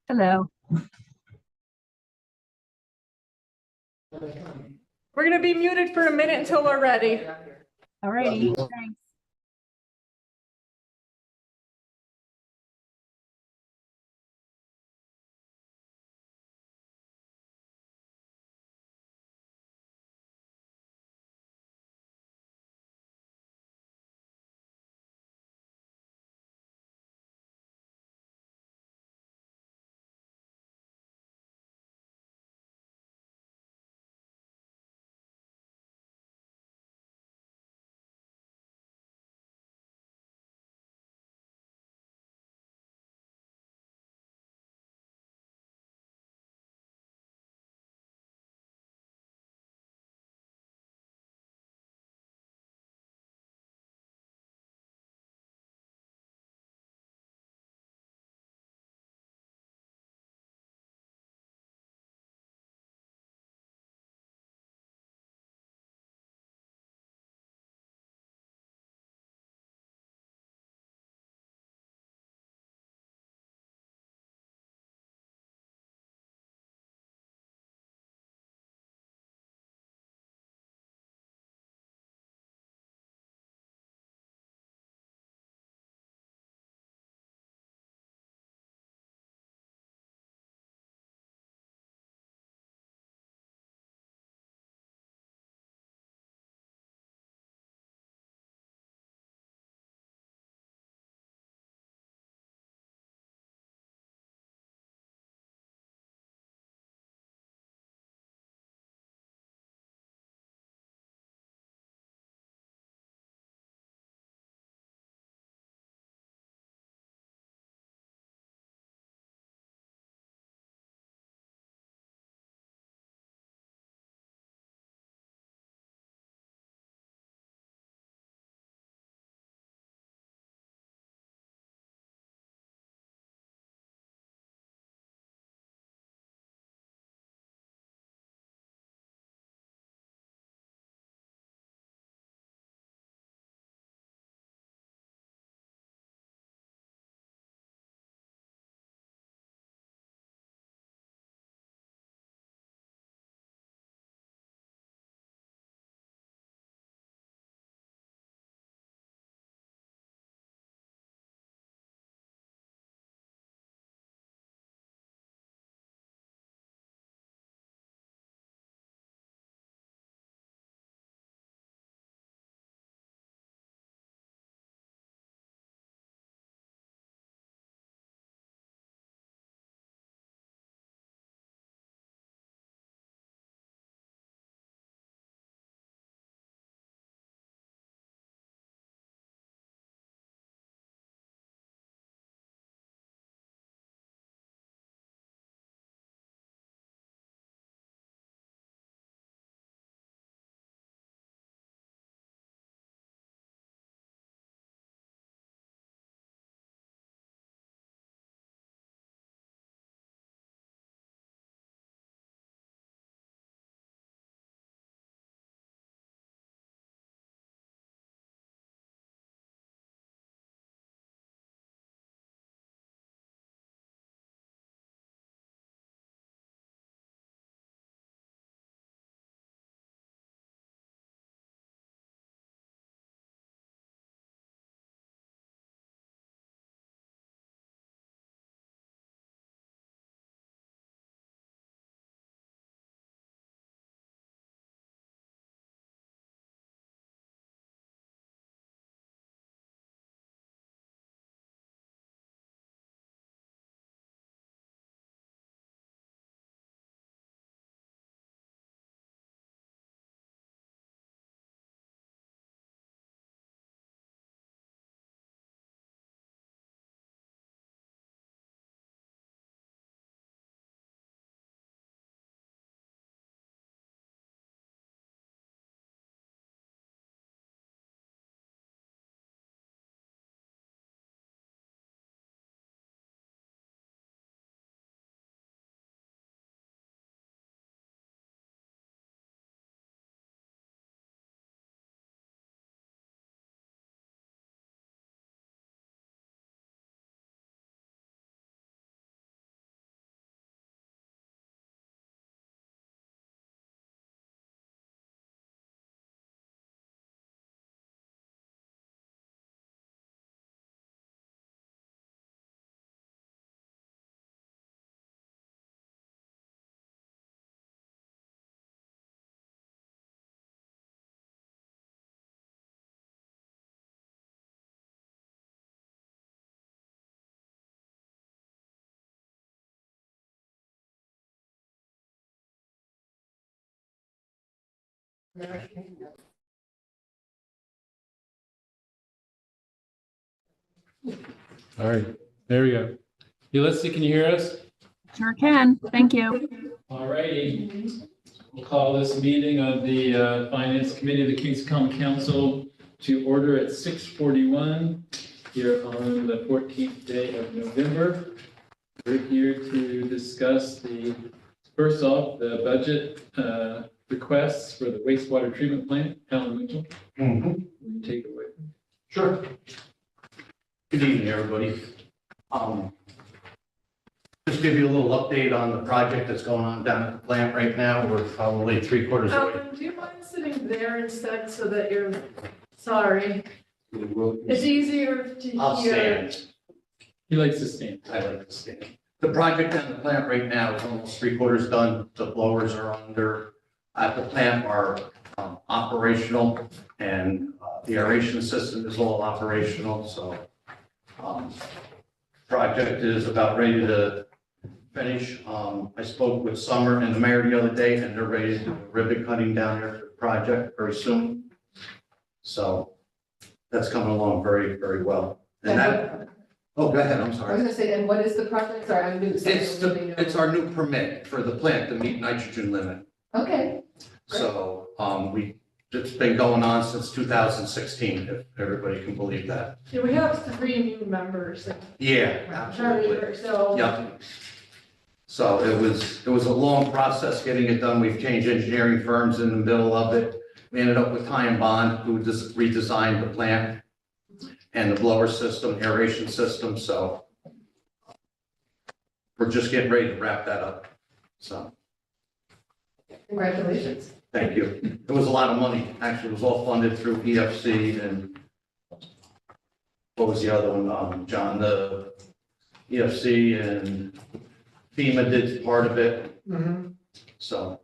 Hello. We're going to be muted for a minute until we're ready. All righty. Thanks. All right, there we go. Ulysses, can you hear us? Sure can. Thank you. All righty. We'll call this meeting of the Finance Committee of the Kings County Council to order at 6:41 here on the 14th day of November. We're here to discuss first off, the budget requests for the wastewater treatment plant. Alan Mitchell, will you take it away? Sure. Good evening, everybody. Just give you a little update on the project that's going on down at the plant right now. We're probably 3/4 away. Alan, do you mind sitting there instead so that you're, sorry, it's easier to I'll hear. stand. He likes to stand. I like to stand. The project down at the plant right now is almost 3/4 done. The blowers are under, at the plant are operational, and the aeration system is all operational, so project is about ready to finish. I spoke with Summer and the mayor the other day, and they're ready to do ribbon cutting down there for the project very soon. So that's coming along very, very well. And that, oh, go ahead, I'm I was sorry. gonna say, and what is the project? Sorry, I'm new. so I It's don't really know. it's our new permit for the plant to meet nitrogen limit. Okay, So, it's been going on since 2016, if everybody can believe that. Yeah, we have 3 new members. Yeah, absolutely. So. Yeah. So it was a long process getting it done. We've changed engineering firms in the middle of it. We ended up with Ty and Bond, who just redesigned the plant and the blower system, aeration system, so we're just getting ready to wrap that up. So, congratulations. thank you. It was a lot of money. Actually, it was all funded through EFC and what was the other one, John, the EFC and FEMA did part of it, so.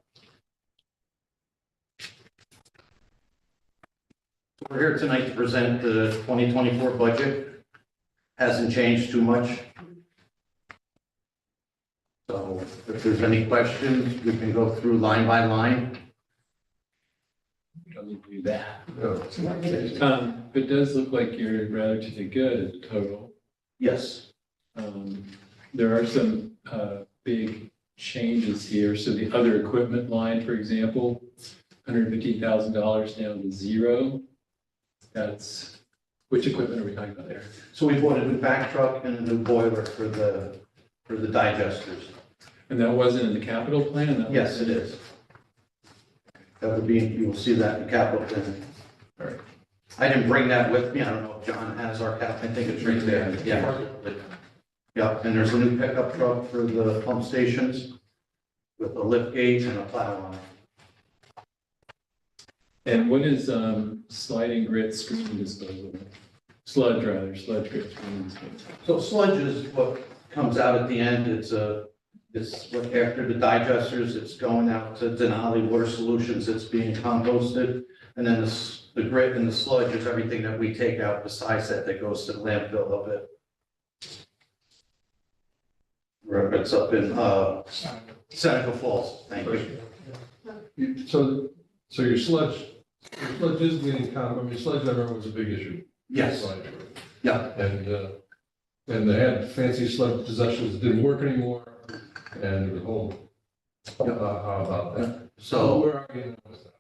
We're here tonight to present the 2024 budget. Hasn't changed too much. So if there's any questions, we can go through line by line. Let me do that. It does look like you're relatively good at the total. Yes, There are some big changes here. So the other equipment line, for example, $150,000 down to 0. That's, which equipment are we talking about there? so we bought a new back truck and a new boiler for the digesters. And that wasn't in the capital plan? That Yes, was- it is. That would be, you will see that in the capital plan. All right. I didn't bring that with me. I don't know if John has our cap. I think it's right there. Yeah. Yeah, and there's a new pickup truck for the pump stations with a lift gate and a plow on it. And what is sliding grit screen disposal? Sludge grit screen disposal. So sludge is what comes out at the end. It's what after the digesters, it's going out to Denali Water Solutions. It's being composted. And then the grit and the sludge is everything that we take out besides that goes to the landfill of it. It's up in Seneca Falls. Thank you. So your sludge is being sludge I remember was a big issue. Yes. Yeah. And they had fancy sludge possessions that didn't work anymore, and the whole, how about that? So where are you now with that?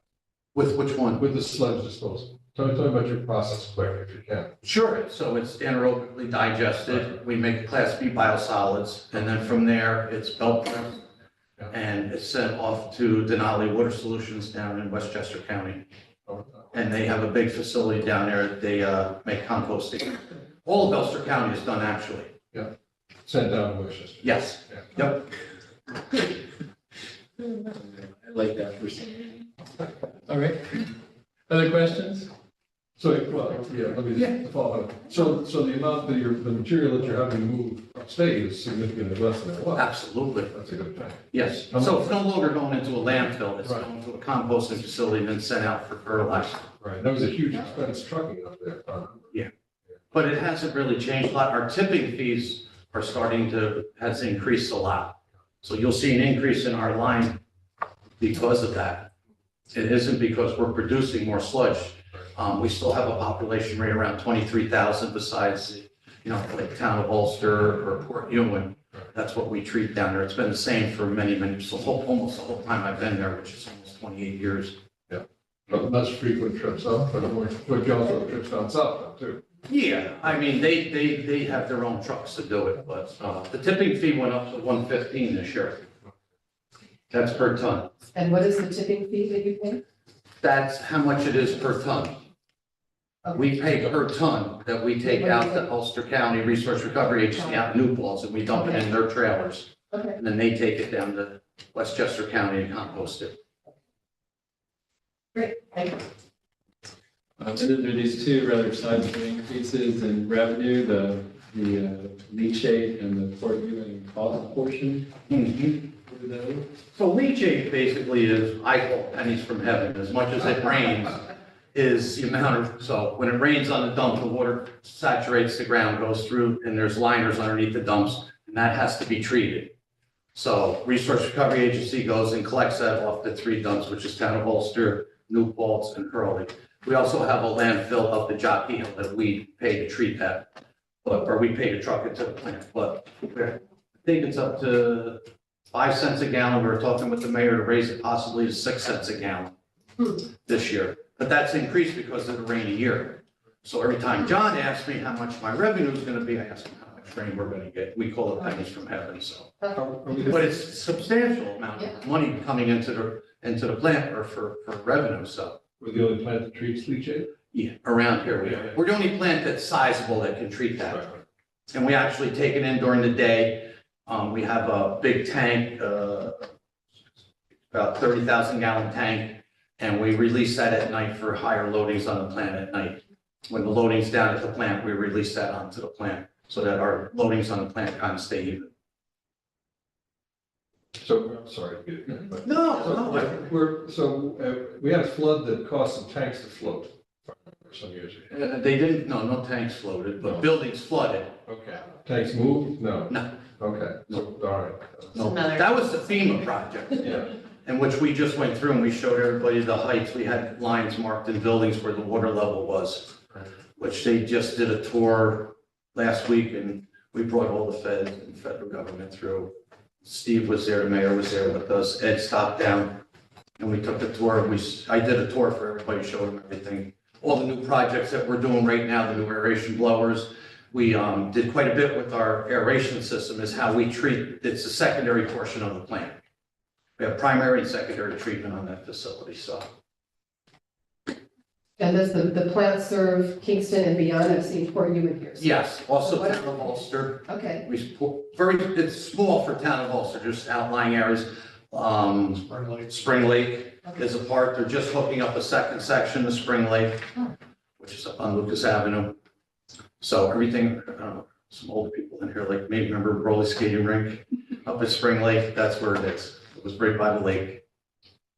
with which one? With the sludge disposal? Tell me about your process quick, if you can. Sure. So it's anaerobically digested. We make Class B biosolids, and then from there, it's belt pressed, and it's sent off to Denali Water Solutions down in Westchester County. And they have a big facility down there. They make composting. All of Ulster County is done, actually. Sent down to Westchester. Yes. Yeah. Yep. I like that person. All right. Other questions? So, well, yeah, let me just follow up. So the amount that the material that you're having to move upstate is significantly less than it was. Absolutely. That's a good thing. Yes. So it's no longer going into a landfill. It's going to a composting facility and then sent out for fertilizer. Right, that was a huge expense trucking up there. But it hasn't really changed a lot. Our tipping fees are has increased a lot. So you'll see an increase in our line because of that. It isn't because we're producing more sludge. We still have a population rate around 23,000 besides, like town of Ulster or Port Ewan. That's what we treat down there. It's been the same for almost the whole time I've been there, which is almost 28 years. But less frequent trips up, but you also have trips down south too. Yeah, I mean, they have their own trucks to do it, but the tipping fee went up to 115 this year. That's per ton. And what is the tipping fee that you pay? That's how much it is per ton. We pay per ton that we take out to Ulster County Resource Recovery Agency out in New Paltz, and we dump it in their trailers. Okay. And then they take it down to Westchester County and compost it. Great, thank you. And then there are these two rather sizable increases in revenue, the leachate and the Port Ewan cost portion. What are those? So leachate basically is, I call pennies from heaven. As much as it rains, is the amount of, so when it rains on the dump, the water saturates the ground, goes through, and there's liners underneath the dumps, and that has to be treated. So Resource Recovery Agency goes and collects that off the 3 dumps, which is Town of Ulster, New Paltz, and Hurley. We also have a landfill up the Jockey Hill that we pay to treat that, or we pay to truck it to the plant, but I think it's up to 5 cents a gallon. We were talking with the mayor to raise it possibly to 6 cents a gallon this year. But that's increased because of the rainy year. So every time John asks me how much my revenue is gonna be, I ask him how much rain we're gonna get. We call it pennies from heaven, so. But it's a substantial amount of money coming into the plant or for revenue, so. We're the only plant that treats leachate? Yeah, around here we are. We're the only plant that's sizable that can treat that. And we actually take it in during the day. We have a big tank, about 30,000 gallon tank. And we release that at night for higher loadings on the plant at night. When the loading's down at the plant, we release that onto the plant so that our loadings on the plant kind of stay even. So, I'm sorry. to get it, but- No. We had a flood that caused some tanks to float some years ago. They didn't, no tanks floated, but buildings flooded. Okay. Tanks moved? No. No. Okay, so, all right. No, that was the FEMA project. Yeah. In which we just went through and we showed everybody the heights. We had lines marked in buildings where the water level was, which they just did a tour last week, and we brought all the feds and federal government through. Steve was there, the mayor was there with us, Ed stopped down, and we took the tour. I did a tour for everybody, showed them everything. All the new projects that we're doing right now, the new aeration blowers. We did quite a bit with our aeration system, is how we treat, it's the secondary portion of the plant. We have primary and secondary treatment on that facility, so. And does the plant serve Kingston and beyond? I've seen Port Ewan here. so- Yes, also So what- Town of Ulster. Okay, It's small for Town of Ulster, just outlying areas. Spring Lake is a part, they're just hooking up a second section of Spring Lake, which is up on Lucas Avenue. So everything, I don't know, some old people in here like me, remember roller skating rink up at Spring Lake? That's where it is. It was right by the lake.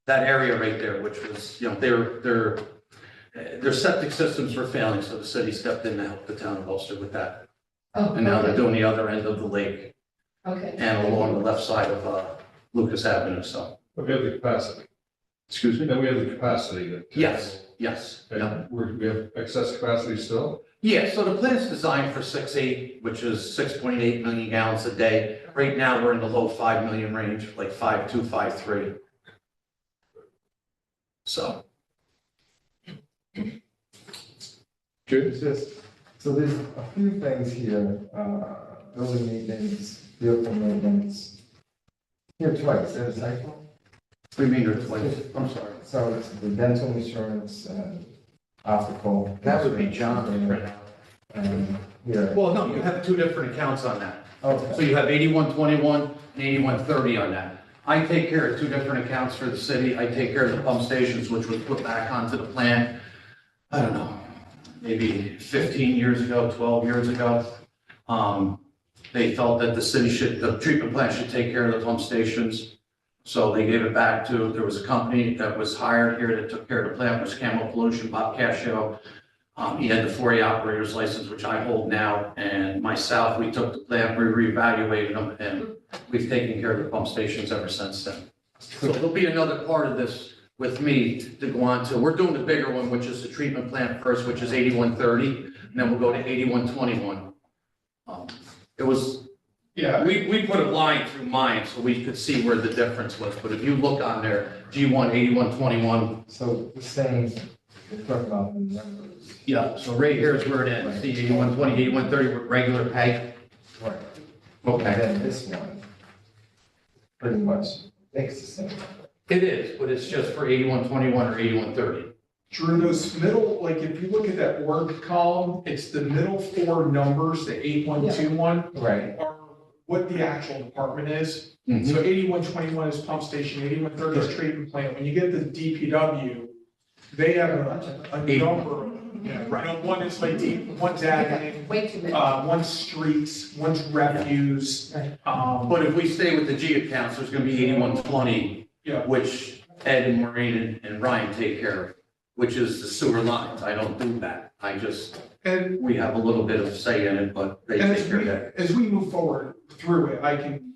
That area right there, which was, their septic systems were failing, so the city stepped in to help the Town of Ulster with that. oh, And now they're okay, doing the other end of the lake okay. and along the left side of Lucas Avenue, so. But we have the capacity. Excuse me? Then we have the capacity that. Yes. Yeah. And we have excess capacity still? Yeah, so the plant's designed for 6.8, which is 6.8 million gallons a day. Right now, we're in the low 5 million range, like 5.2, 5.3. So, It's just, so there's a few things here, building maintenance, vehicle maintenance. Here twice, there's like, we mean there's twice, I'm sorry. so it's the dental insurance, optical. That would be John right now. And here, Well, no, you have 2 different accounts on that. So okay, you have 8121 and 8130 on that. I take care of 2 different accounts for the city. I take care of the pump stations, which was put back onto the plant, I don't know, maybe 15 years ago, 12 years ago. They felt that the treatment plant should take care of the pump stations. So they gave it back to, there was a company that was hired here that took care of the plant, was Camel Pollution, Bob Cascio. He had the 40 operator's license, which I hold now, and myself, we took the plant, we reevaluated them, and we've taken care of the pump stations ever since then. So there'll be another part of this with me to go on to, we're doing the bigger one, which is the treatment plant first, which is 8130, and then we'll go to 8121. It was, Yeah. we put a line through mine so we could see where the difference was, but if you look on there, G1 8121. So the same, we're talking about the numbers. Yeah, so right here is where it ends, see 8120, 8130 with regular pay. Right. Okay. And then this one, pretty much makes the same. It is, but it's just for 8121 or 8130. Drew, those middle, like if you look at that org column, it's the middle four numbers, the 8121, Right. are what the actual department is. Mhm. So 8121 is pump station, 8130 is treatment plant. When you get to DPW, they have a number. Right. One is like deep, one's admin, Way too many. one's streets, one's refuse. Right. But if we stay with the G accounts, there's gonna be 8120, Yeah. which Ed and Maureen and Ryan take care of, which is the sewer lines. I don't do that. I just, And we have a little bit of say in it, but they And take care of that. as we move forward through it, I can,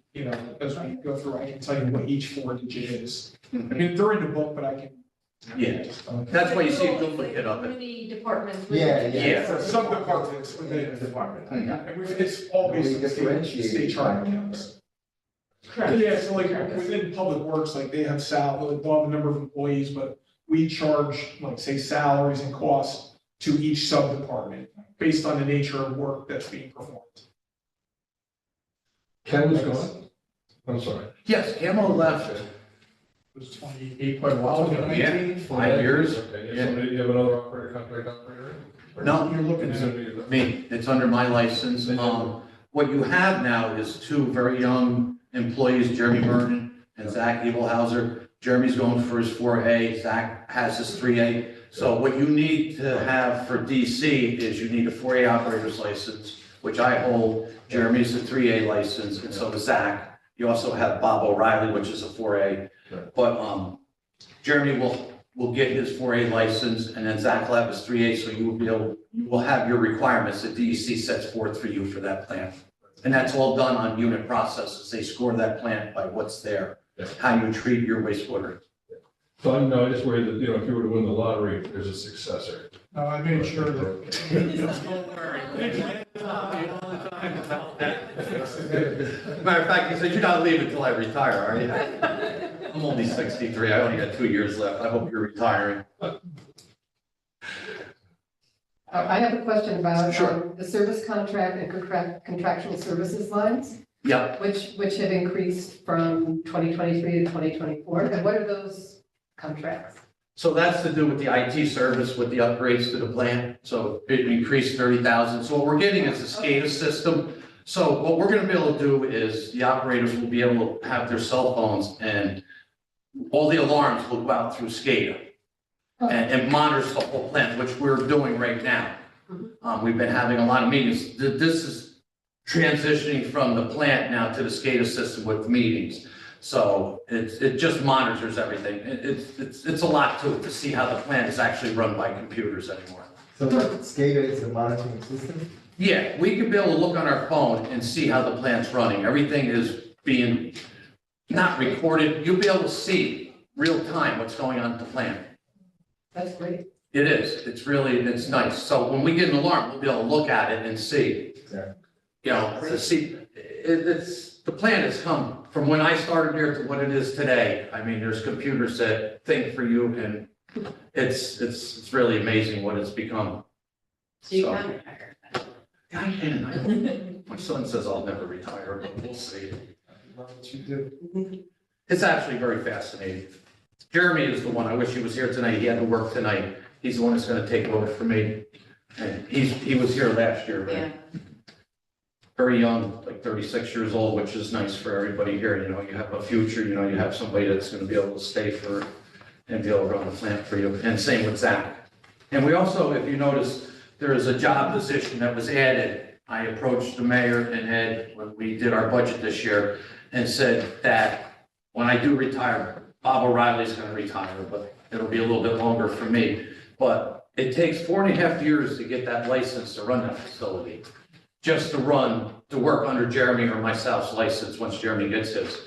as we go through, I can tell you what each four digit is. I mean, they're in the book, but I can. Yeah, that's why you see a duplicate of it. Many departments. Yeah, Yeah. For some departments within, Department. and it's all based on state chart accounts. Yeah, so like within public works, like they have they'll have a number of employees, but we charge, like, say, salaries and costs to each sub-department based on the nature of work that's being performed. Ken was gone? I'm sorry. Yes, Camo left. It was 28, quite a while ago. Yeah, 5 years. Okay, Yeah. so you have another operator, contract operator? No, You're looking It's at. gonna be- Me, it's under my license. What you have now is two very young employees, Jeremy Vernon and Zach Evilhauser. Jeremy's going for his 4A, Zach has his 3A. So what you need to have for DC is you need a 4A operator's license, which I hold. Jeremy's a 3A license, and so does Zach. You also have Bob O'Reilly, which is a 4A. But Jeremy will get his 4A license, and then Zach will have his 3A, so you will have your requirements that DEC sets forth for you for that plant. And that's all done on unit processes. They score that plant by what's there, how you treat your wastewater. So I just worry that, if you were to win the lottery, there's a successor. I made sure that. Matter of fact, he said, "You're not leaving until I retire, are you?" I'm only 63. I only got 2 years left. I hope you're retiring. I have a question about Sure. the service contract and contractual services lines, Yep. which have increased from 2023 to 2024. And what are those contracts? So that's to do with the IT service, with the upgrades to the plant. So it increased 30,000. So what we're getting is a SCADA system. So what we're gonna be able to do is the operators will be able to have their cell phones and all the alarms will go out through SCADA and monitors the whole plant, which we're doing right now. We've been having a lot of meetings. This is transitioning from the plant now to the SCADA system with meetings. So it just monitors everything. It's a lot to it to see how the plant is actually run by computers anymore. So that SCADA is the monitoring system? Yeah, we can be able to look on our phone and see how the plant's running. Everything is being not recorded. You'll be able to see real time what's going on at the plant. That's great. It is. It's nice. So when we get an alarm, we'll be able to look at it and see. Yeah. To see, the plant has come from when I started here to what it is today. I mean, there's computers that think for you and it's really amazing what it's become. So you So- can retire. Yeah, I can. My son says I'll never retire, but we'll see. Love what you do. It's actually very fascinating. Jeremy is the one, I wish he was here tonight. He had to work tonight. He's the one that's gonna take over for me. And he was here last year, but Yeah. very young, like 36 years old, which is nice for everybody here. You have a future, you have somebody that's gonna be able to stay for, and be able to run the plant for you. And same with Zach. And we also, if you notice, there is a job position that was added. I approached the mayor and Ed when we did our budget this year and said that when I do retire, Bob O'Reilly's gonna retire, but it'll be a little bit longer for me. But it takes 4.5 years to get that license to run that facility. Just to work under Jeremy or myself's license once Jeremy gets his.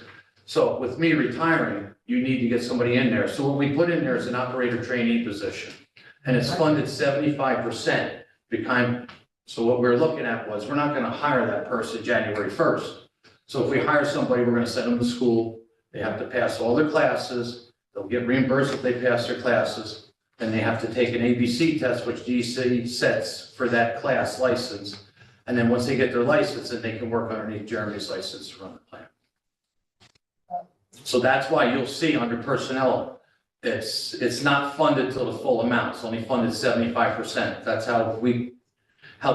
So with me retiring, you need to get somebody in there. So what we put in there is an operator trainee position. And it's funded 75% behind, so what we're looking at was, we're not gonna hire that person January 1st. So if we hire somebody, we're gonna send them to school. They have to pass all their classes. They'll get reimbursed if they pass their classes. Then they have to take an ABC test, which DC sets for that class license. And then once they get their license, then they can work underneath Jeremy's license to run the plant. So that's why you'll see under personnel, it's not funded till the full amount. It's only funded 75%. That's how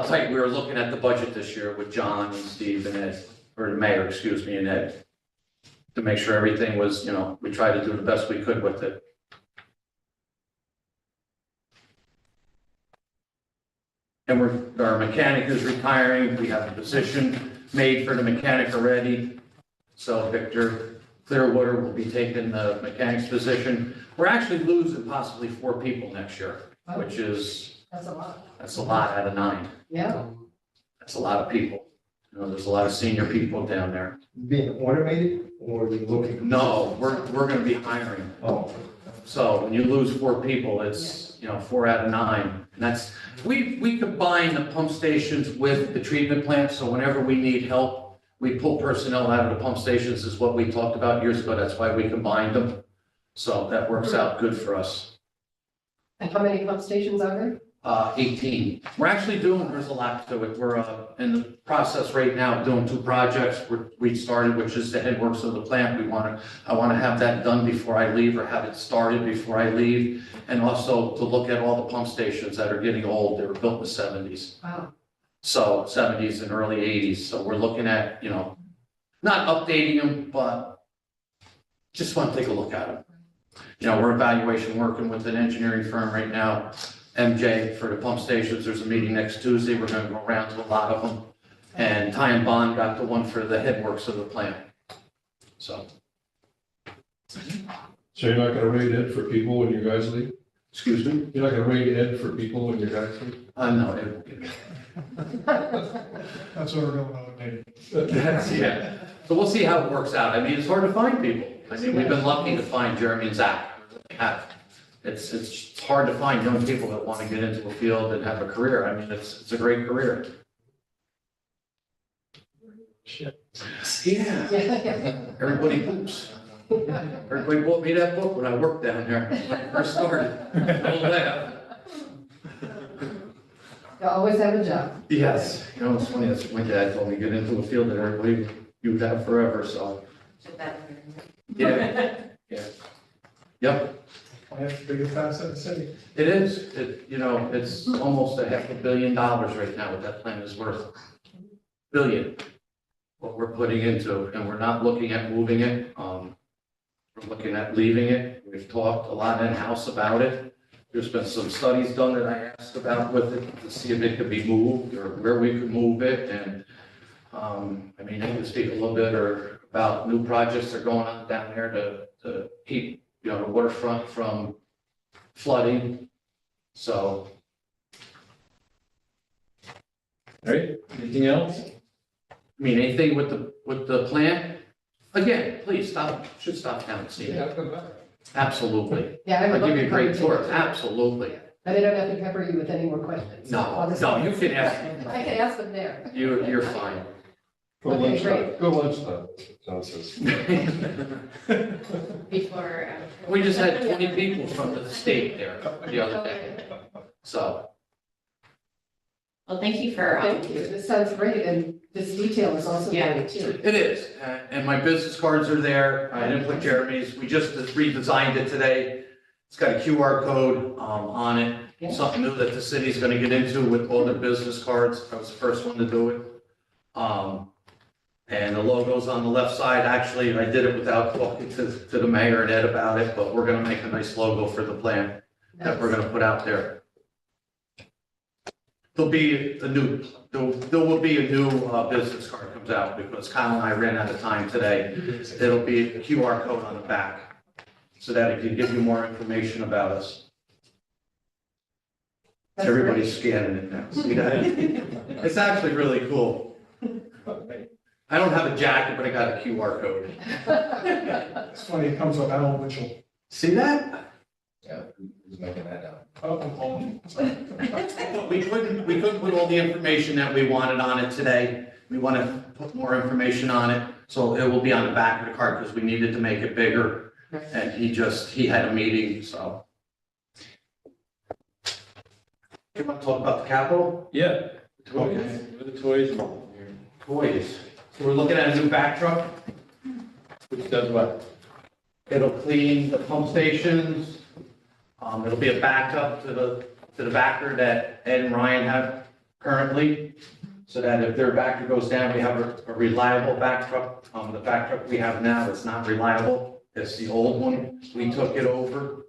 tight we were looking at the budget this year with John and Steve and Ed, or the mayor, excuse me, and Ed, to make sure everything was, we tried to do the best we could with it. And our mechanic is retiring. We have a position made for the mechanic already. So Victor Clearwater will be taking the mechanic's position. We're actually losing possibly 4 people next year, which is, That's a lot. that's a lot out of 9. Yeah. That's a lot of people. There's a lot of senior people down there. Being automated or you looking? No, we're gonna be hiring. Oh, So when you lose 4 people, it's, 4 out of 9. And that's, we combine the pump stations with the treatment plant, so whenever we need help, we pull personnel out of the pump stations, is what we talked about years ago. That's why we combined them. So that works out good for us. And how many pump stations are there? 18. We're actually there's a lot to it. We're in the process right now of doing 2 projects we started, which is the headworks of the plant. I want to have that done before I leave, or have it started before I leave. And also to look at all the pump stations that are getting old. They were built in the 70s. Wow. So 70s and early 80s. So we're looking at, not updating them, but just want to take a look at them. We're working with an engineering firm right now, MJ, for the pump stations. There's a meeting next Tuesday. We're going to go around to a lot of them. And Ty and Bond got the one for the headworks of the plant. So, So you're not gonna rate Ed for people when you guys leave? excuse me? You're not gonna rate Ed for people when you guys leave? No, That's what we're going on, maybe. yeah. So we'll see how it works out. I mean, it's hard to find people. I mean, we've been lucky to find Jeremy and Zach. It's hard to find young people that want to get into a field and have a career. I mean, it's a great career. Yeah, Yeah. everybody poops. Everybody bought me that book when I worked down there, when I first started. Don't laugh. You always have a job. Yes, it's funny, that's my dad told me, get into a field that everybody, you would have forever, so. Yeah, yeah. Yep, I have the biggest asset in the city. it is. It's almost $500 million right now, what that plant is worth. Billion, what we're putting into, and we're not looking at moving it. We're looking at leaving it. We've talked a lot in-house about it. There's been some studies done that I asked about with it to see if it could be moved or where we could move it. And, I can speak a little bit about new projects that are going on down there to keep, the waterfront from flooding. So. All right, anything else? Anything with the plant? Again, please should stop down and see Yeah, it. I'll come back. Absolutely. Yeah, I would I'll give love you a to great come tour, visit. absolutely. And I don't have to pepper you with any more questions. I'll just- No, you can ask, I can ask them there. you're fine. Go Okay, lunchtime, great. go lunchtime, John says. Before. We just had 20 people from the state there the other day, so. Well, thank you for, Thank you. This sounds great, and this detail is also Yeah. great too. It is, and my business cards are there. I didn't put Jeremy's, we just redesigned it today. It's got a QR code on it, Yeah. something new that the city's gonna get into with all their business cards. I was the first one to do it. And the logo's on the left side. Actually, I did it without talking to the mayor and Ed about it, but we're gonna make a nice logo for the plant that we're gonna put out there. There will be a new business card comes out because Kyle and I ran out of time today. It'll be a QR code on the back so that it can give you more information about us. That's Everybody's scanning it now. See that? It's actually really cool. I don't have a jacket, but I got a QR code. It's funny, it comes up Alan Mitchell. See that? Yeah, who's making that down? We couldn't put all the information that we wanted on it today. We want to put more information on it, so it will be on the back of the card because we needed to make it bigger. And he had a meeting, so. You want to talk about the Capitol? Yeah. Okay. What are the toys? Toys. So we're looking at a new back truck. Which does what? It'll clean the pump stations. It'll be a backup to the Vector that Ed and Ryan have currently. So that if their Vector goes down, we have a reliable back truck. The back truck we have now is not reliable. It's the old one. We took it over.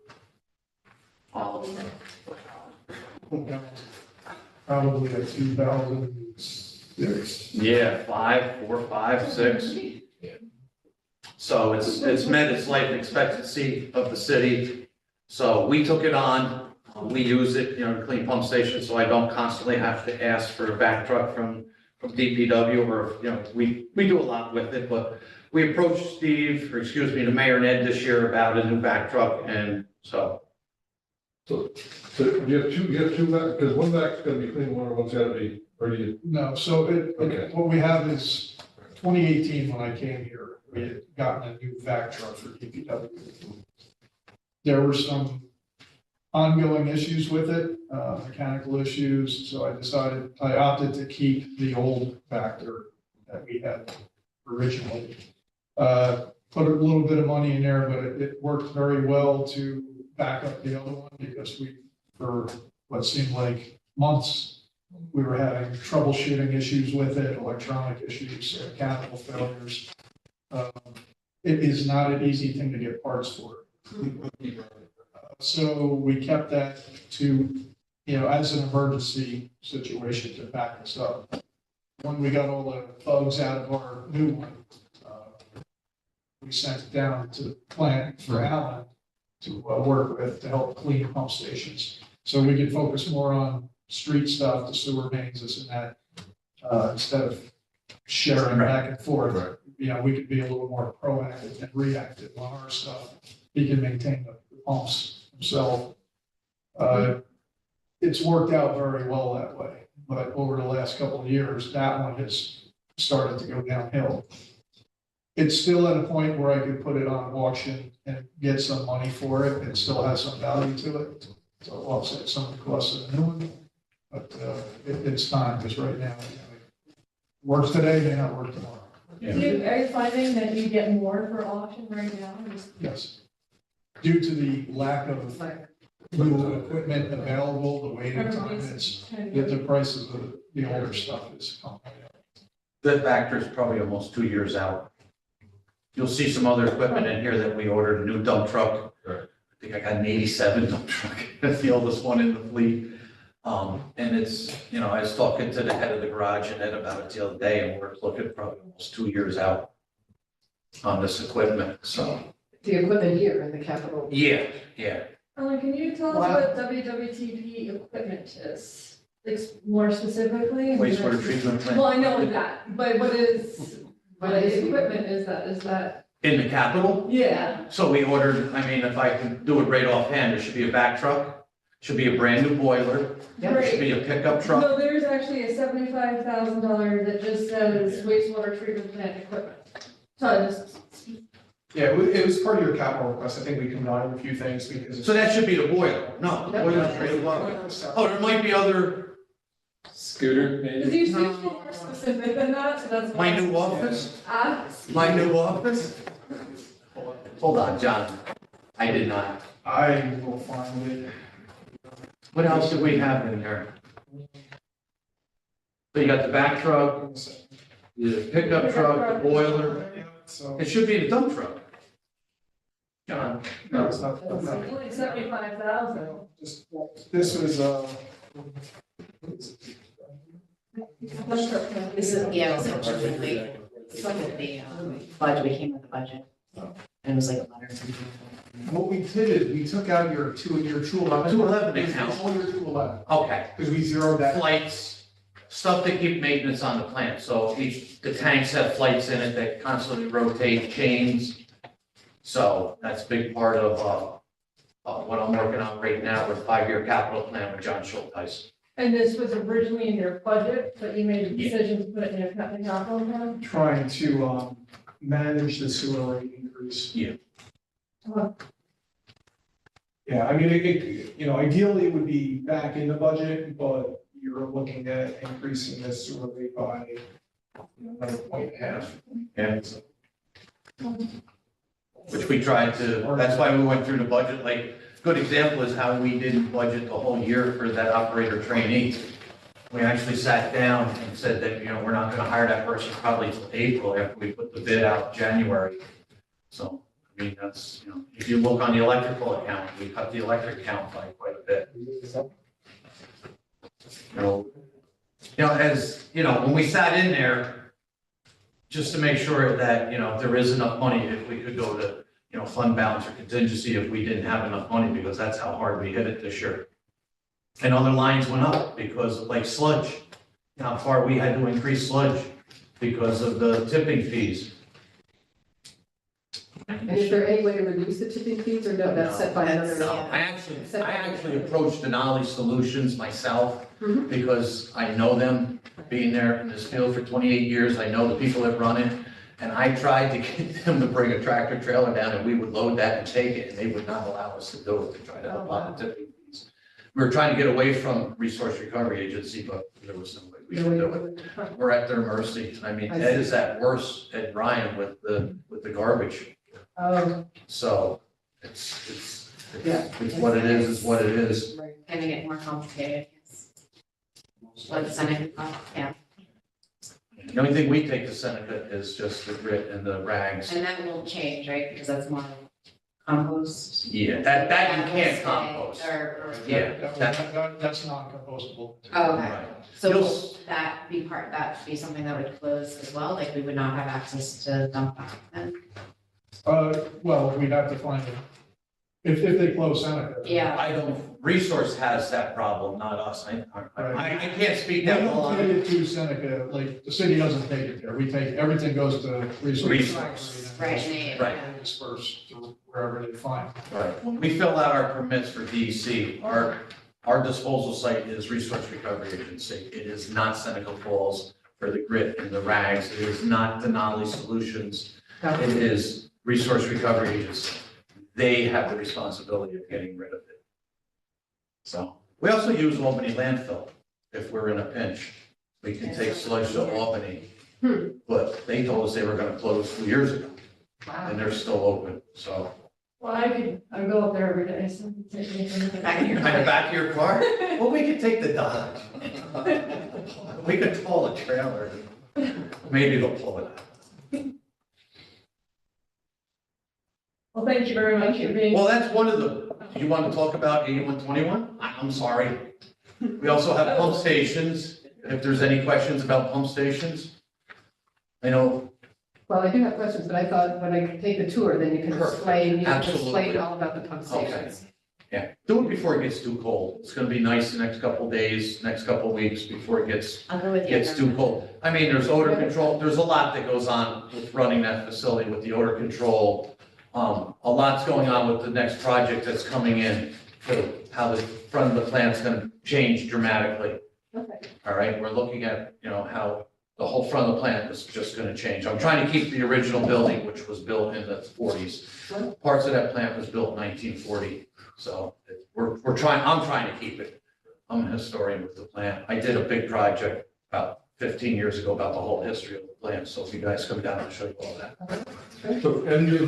Probably a 2006. Yeah, 4, 5, 6. So it's met its life expectancy of the city. So we took it on, we use it, to clean pump stations, so I don't constantly have to ask for a back truck from DPW or, we do a lot with it, but we approached the mayor and Ed this year about a new back truck, and so. So you have two back, because one back's gonna be clean water, one's gotta be ready. No, so Okay. what we have is 2018, when I came here, we had gotten a new vac truck for DPW. There were some ongoing issues with it, mechanical issues, so I opted to keep the old Vector that we had originally. Put a little bit of money in there, but it worked very well to back up the other one because for what seemed like months, we were having troubleshooting issues with it, electronic issues, mechanical failures. It is not an easy thing to get parts for. So we kept that to, as an emergency situation to back us up. When we got all the bugs out of our new one, we sent it down to the plant for Alan to work with to help clean pump stations. So we could focus more on street stuff, the sewer mains, this and that, instead of sharing back and forth. We could be a little more proactive and reactive on our stuff. He can maintain the pumps himself. It's worked out very well that way, but over the last couple of years, that one has started to go downhill. It's still at a point where I could put it on auction and get some money for it. It still has some value to it. So offset some of the costs of the new one. But it's time, because right now, it works today, may not work tomorrow. Are you finding that you get more for auction right now? Yes. Due to the lack of new equipment available, the waiting time, the prices of the older stuff is coming up. The Vector is probably almost 2 years out. You'll see some other equipment in here that we ordered, a new dump truck. Right. I think I got an 87 dump truck. That's the oldest one in the fleet. And it's, I was talking to the head of the garage and Ed about it the other day, and we're looking probably almost 2 years out on this equipment, so. The equipment here in the Capitol. Yeah. Ellen, can you tell us Wow. what WWTP equipment is? More specifically? Wastewater treatment Well, plant I know that, but what equipment is that? Is that? in the Capitol. Yeah. So we ordered, if I can do it right offhand, there should be a back truck, should be a brand new boiler, there should be a pickup truck. No, there's actually a $75,000 that just says wastewater treatment plant equipment. So I just. Yeah, it was part of your capital request. I think we combined a few things because. So that should be the boiler. No, the boiler's pretty low. Oh, there might be other, Scooter, Because maybe? you seem more specific than that, so that's. my new office, Ah, my new office. Hold on, John. I did not. I will find it. What else do we have in there? So you got the back truck, the pickup truck, the boiler. So, It should be the dump truck. John, no, it's not. it's only 75,000. Just, this was, This is, yeah, it was originally, the budget, we came with the budget. And it was like a letter. what we did is we took out your 211. 211 account. All your 211, okay. because we zeroed that. Flights, stuff to keep maintenance on the plant, so each the tanks have flights in it that constantly rotate chains. So that's a big part of what I'm working on right now with 5-year capital plan with John Schulteis. And this was originally in your budget, but you made a decision to put it in your capital plan? Trying to, manage the sewer rate increase. Yeah. Yeah, I mean, ideally it would be back in the budget, but you're looking at increasing the sewer rate by another 1.5. Yeah. Which we tried to, that's why we went through the budget, like, a good example is how we didn't budget the whole year for that operator trainee. We actually sat down and said that, we're not gonna hire that person probably till April after we put the bid out in January. So, I mean, that's, if you look on the electrical account, we cut the electric account by quite a bit. When we sat in there, just to make sure that, if there is enough money, if we could go to, fund balance or contingency if we didn't have enough money, because that's how hard we hit it this year. And other lines went up because of like sludge, how far we had to increase sludge because of the tipping fees. And is there any way to reduce the tipping fees, or no, that's set by another? No, I actually approached Denali Solutions myself Mhm. because I know them, being there in this field for 28 years, I know the people that run it. And I tried to get them to bring a tractor trailer down and we would load that and take it, and they would not allow us to do it, to try to help out the tipping fees. We were trying to get away from Resource Recovery Agency, but there was no way we could do it. We're at their mercy. I mean, Ed is at worse, Ed Ryan with the garbage. Oh, So it's Yeah. what it is what it is. Gonna get more complicated, yes. What the Senate, yeah, The only thing we take to Seneca is just the grit and the rags. and that will change, right, because that's more compost. Yeah, that you will can't stay, compost. Or. Yeah, That's not compostable. Oh, okay, Right. so You'll will that be something that would close as well, like we would not have access to dump that then? Well, we'd have to find it. If they close Seneca. Yeah, Resource has that problem, not us. I can't speak We that don't well. take it to Seneca, like, the city doesn't take it there. We take, everything goes to resource. right, and they, Right. And dispersed to wherever they find. Right. When we fill out our permits for DEC, our disposal site is Resource Recovery Agency. It is not Seneca Falls for the grit and the rags. It is not Denali Solutions. It is Resource Recovery Agency. They have the responsibility of getting rid of it. So, we also use Albany landfill if we're in a pinch. We can take sludge to Albany. But they told us they were gonna close 2 years ago, wow. and they're still open, so. Well, I go up there every day, so. take me from the Back in your In the back of your car? Well, we could take the Dodge. We could tow a trailer. Maybe they'll pull it out. Well, thank you very much for being. Well, that's one of the, do you want to talk about 8121? I'm sorry. We also have pump stations, if there's any questions about pump stations. I know, Well, I do have questions, but I thought when I take the tour, then you can explain, Absolutely. all about the pump stations. yeah, do it before it gets too cold. It's gonna be nice the next couple days, next couple weeks before it gets I'll go with you. gets too cold. I mean, there's odor control, there's a lot that goes on with running that facility with the odor control. A lot's going on with the next project that's coming in, for how the front of the plant's gonna change dramatically. Okay. All right, we're looking at, how the whole front of the plant is just gonna change. I'm trying to keep the original building, which was built in the 40s. Parts of that plant was built in 1940, so I'm trying to keep it. I'm a historian with the plant. I did a big project about 15 years ago about the whole history of the plant, so if you guys come down, I'll show you all that. So, and you're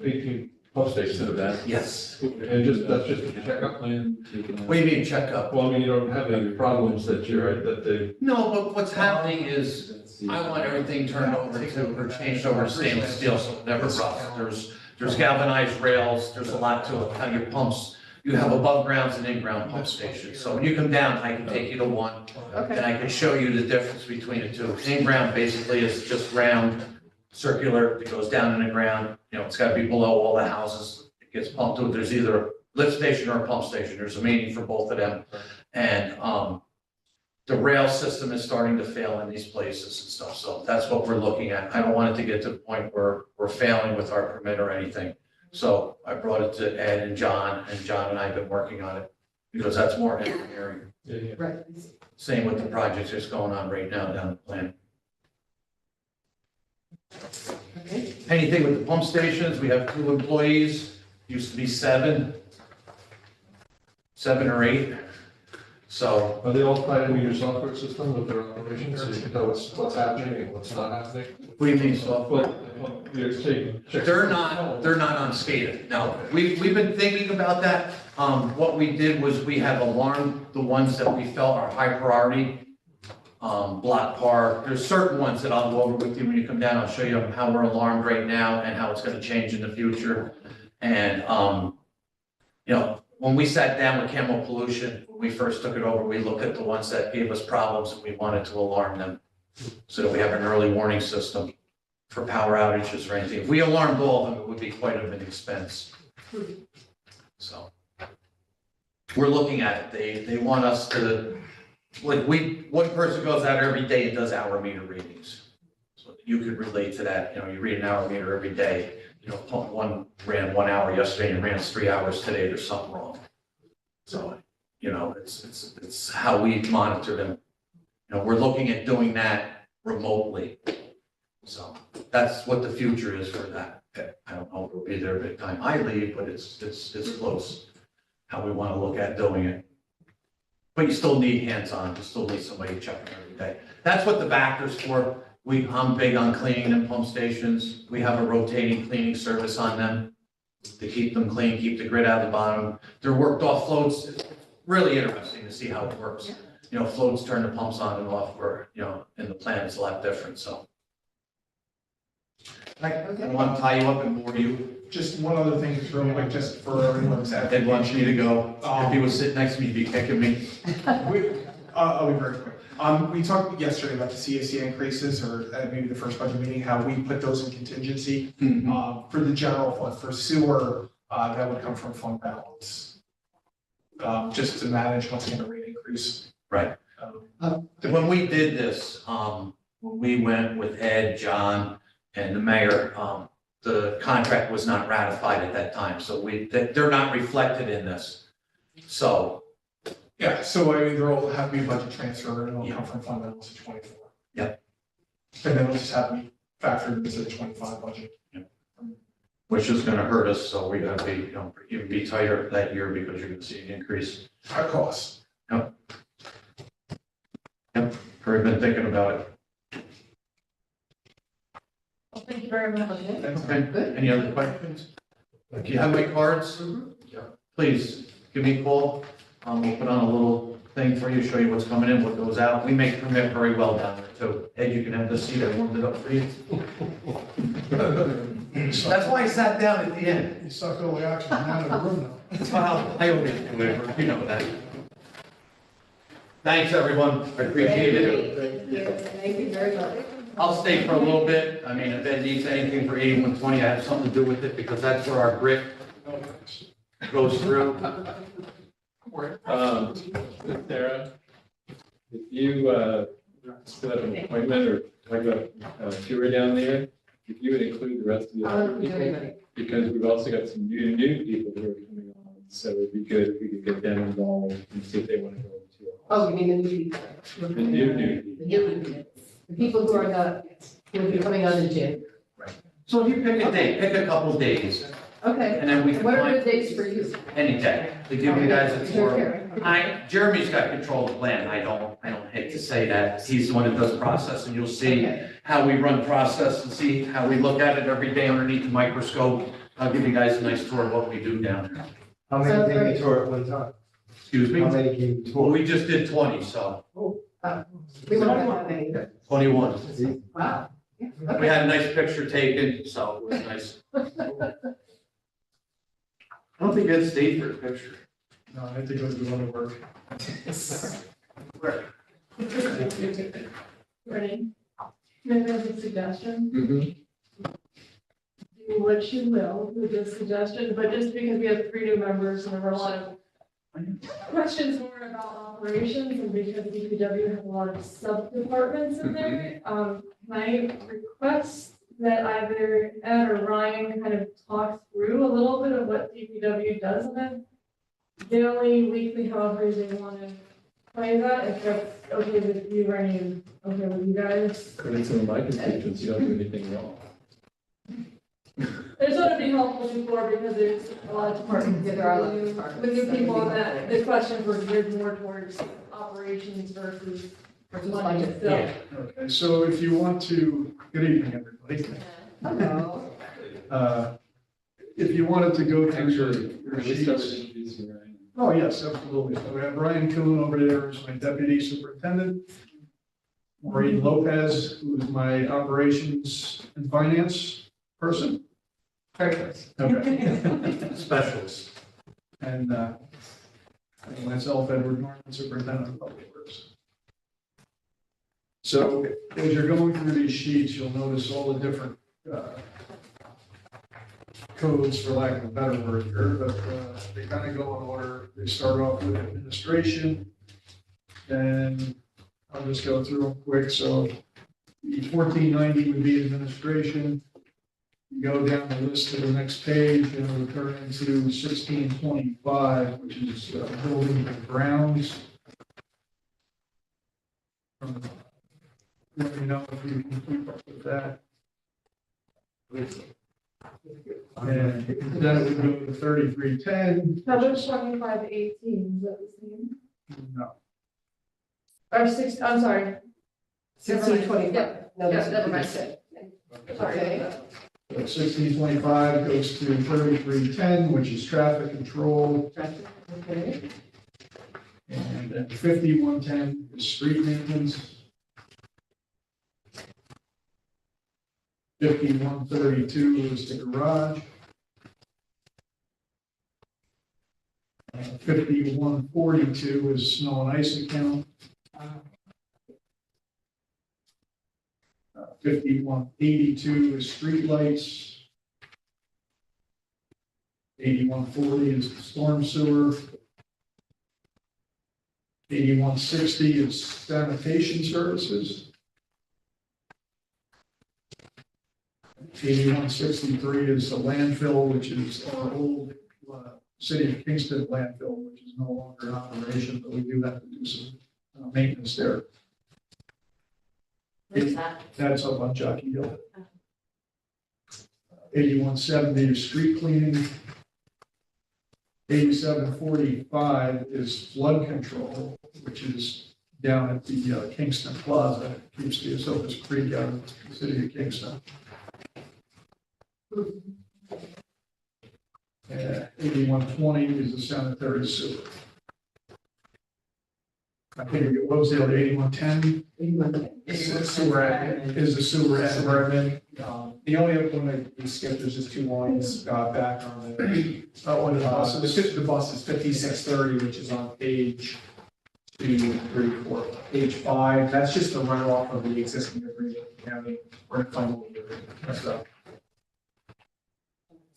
18 pump stations of that, Yes. and that's just a checkup? Plan to, What do you mean checkup? Well, I mean, you don't have any problems that they, No, but what's happening is I want everything turned over to, or changed over to stainless steel, so it never rusts. There's galvanized rails, there's a lot to it, how your pumps, you have above grounds and in-ground pump stations. So when you come down, I can take you to one, Okay. and I can show you the difference between the two. In-ground basically is just round, circular, it goes down in the ground, it's gotta be below all the houses. It gets pumped to it, there's either a lift station or a pump station, there's a meaning for both of them. And, the rail system is starting to fail in these places and stuff, so that's what we're looking at. I don't want it to get to the point where we're failing with our permit or anything. So I brought it to Ed and John and I have been working on it, because that's more engineering. Right. Same with the projects that's going on right now down the plan. Okay. Anything with the pump stations, we have 2 employees, used to be 7 or 8. So, Are they all tied into your software system with their operations, so you can tell what's happening and what's not happening? what do you mean software? Well, you're taking checks. They're not on SCADA, no. We've been thinking about that. What we did was we have alarmed the ones that we felt are high priority. Block par, there's certain ones that I'll go over with you when you come down. I'll show you how we're alarmed right now and how it's gonna change in the future. And, you know, when we sat down with Chemical Pollution, when we first took it over, we looked at the ones that gave us problems and we wanted to alarm them so that we have an early warning system for power outages or anything. If we alarmed all of them, it would be quite of an expense. So we're looking at it. They want us to, like, one person goes out every day and does hour meter readings. So you could relate to that. You know, you read an hour meter every day. You know, pump 1 ran 1 hour yesterday and ran 3 hours today. There's something wrong. So, you know, it's how we monitor them. You know, we're looking at doing that remotely. So that's what the future is for that. I don't know if it'll be there by the time I leave, but it's close. How we want to look at doing it. But you still need hands-on. You still need somebody checking every day. That's what the Vector's for. I'm big on cleaning and pump stations. We have a rotating cleaning service on them to keep them clean, keep the grit out of the bottom. They're worked off floats. It's really interesting to see how it works. You know, floats turn the pumps on and off, where, you know, in the plant it's a lot different, so. I want to tie you up and bore you. Just one other thing, just real quick, just for everyone's. Ed wants me to go. If he was sitting next to me, he'd be kicking me. I'll be very quick. We talked yesterday about the CAC increases, or at maybe the first budget meeting, how we put those in contingency. For the general fund, for sewer, that would come from fund balance. Just to manage what's in the rate increase. Right. When we did this, when we went with Ed, John, and the mayor, the contract was not ratified at that time, so they're not reflected in this. So. Yeah, so I mean, there'll have to be a budget transfer, and it'll come from fund balance to 24. Yep. And then it'll just have to be factored into the 25 budget. Which is gonna hurt us, so we gotta be, you know, even be tighter that year because you're gonna see an increase. High costs. Yep, I've been thinking about it. Well, thank you very much. Okay, good. Any other questions? Do you have my cards? Please, give me a call. We'll put on a little thing for you, show you what's coming in, what goes out. We make permit very well down there too. Ed, you can have this seat, I warmed it up for you. That's why I sat down at the end. You sucked all the oxygen out of the room now. Well, I always do it, you know that. Thanks, everyone, I appreciate it. Thank you very much. I'll stay for a little bit. I mean, if Ed needs anything for 8120, I have something to do with it because that's where our grit goes through. Sarah, if you still have an appointment or talk about tour down there, if you would include the rest of the other people, because we've also got some new people who are coming on, so it'd be good if we could get them involved and see if they want to go to. Oh, you mean the new people? The new people. The people who are not, who will be coming on in June. So if you pick a day, pick a couple days, Okay. and then we can What are find the dates for you? any day to give you guys a tour. Sure. Jeremy's got control of the plan. I don't hate to say that. He's the one that does process, and you'll see Okay. how we run process and see how we look at it every day underneath the microscope. I'll give you guys a nice tour of what we do down there. How Sounds many can great. you tour at one time? Excuse me? How many can you Well, tour? we just did 20, so We won't have any. 21. Wow. We had a nice picture taken, so it was nice. I don't think Ed stayed for the picture. No, I think it was the one to work. Ready? Maybe I have a suggestion. Mm-hmm. Do what you will with this suggestion, but just because we have 3 new members and there were a lot of question's more about operations and because DPW has a lot of sub-departments in there. Can I request that either Ed or Ryan kind of talk through a little bit of what DPW does in a daily, weekly, however they want to play that, if that's okay with you, Ryan, okay with you guys? According to my constituents, you don't do anything wrong. I just want to be helpful before because there's a lot of departments. Yeah, there are a lot of departments. With new people and that, the questions were geared more towards operations versus money budget. itself. Okay, so if you want to, good evening, everybody. Hello. If you wanted to go through your We started sheets. introducing Ryan. Oh, yes, absolutely. So we have Ryan Coon over there as my deputy superintendent. Maureen Lopez, who is my operations and finance person. Perfect. Okay. Specialist. And myself, Edward Norman, superintendent of public works. So as you're going through these sheets, you'll notice all the different codes, for lack of a better word here, but they kind of go in order. They start off with administration, then I'll just go through them quick. So the 1490 would be administration. You go down the list to the next page, and it'll turn into 1625, which is buildings and grounds. Let me know if you can keep up with that. And then it would go to 3310. How about 2518, is that the same? No, Or six, I'm sorry, 1625. No, Yeah, that's never what I mind. said. sorry. Okay. 1625 goes to 3310, which is traffic control. Okay. And then 5110 is street maintenance. 5132 is the garage. 5142 is snow and ice account. 5182 is streetlights. 8140 is storm sewer. 8160 is sanitation services. 8163 is the landfill, which is our old City of Kingston landfill, which is no longer in operation, but we do have to do some maintenance there. Where's that? That's up on Jockey Hill. 8170 is street cleaning. 8745 is flood control, which is down at the Kingston Plaza. It keeps the Esopus Creek out of the City of Kingston. 8120 is the sanitary sewer. I think it was the other 8110 is the sewer admin. The only other one that we skipped was just 2 lines back on the, Oh, and the buses. the bus is 5630, which is on page 2, 3, 4, page 5. That's just the runoff of the existing agreement with the county or the final agreement. So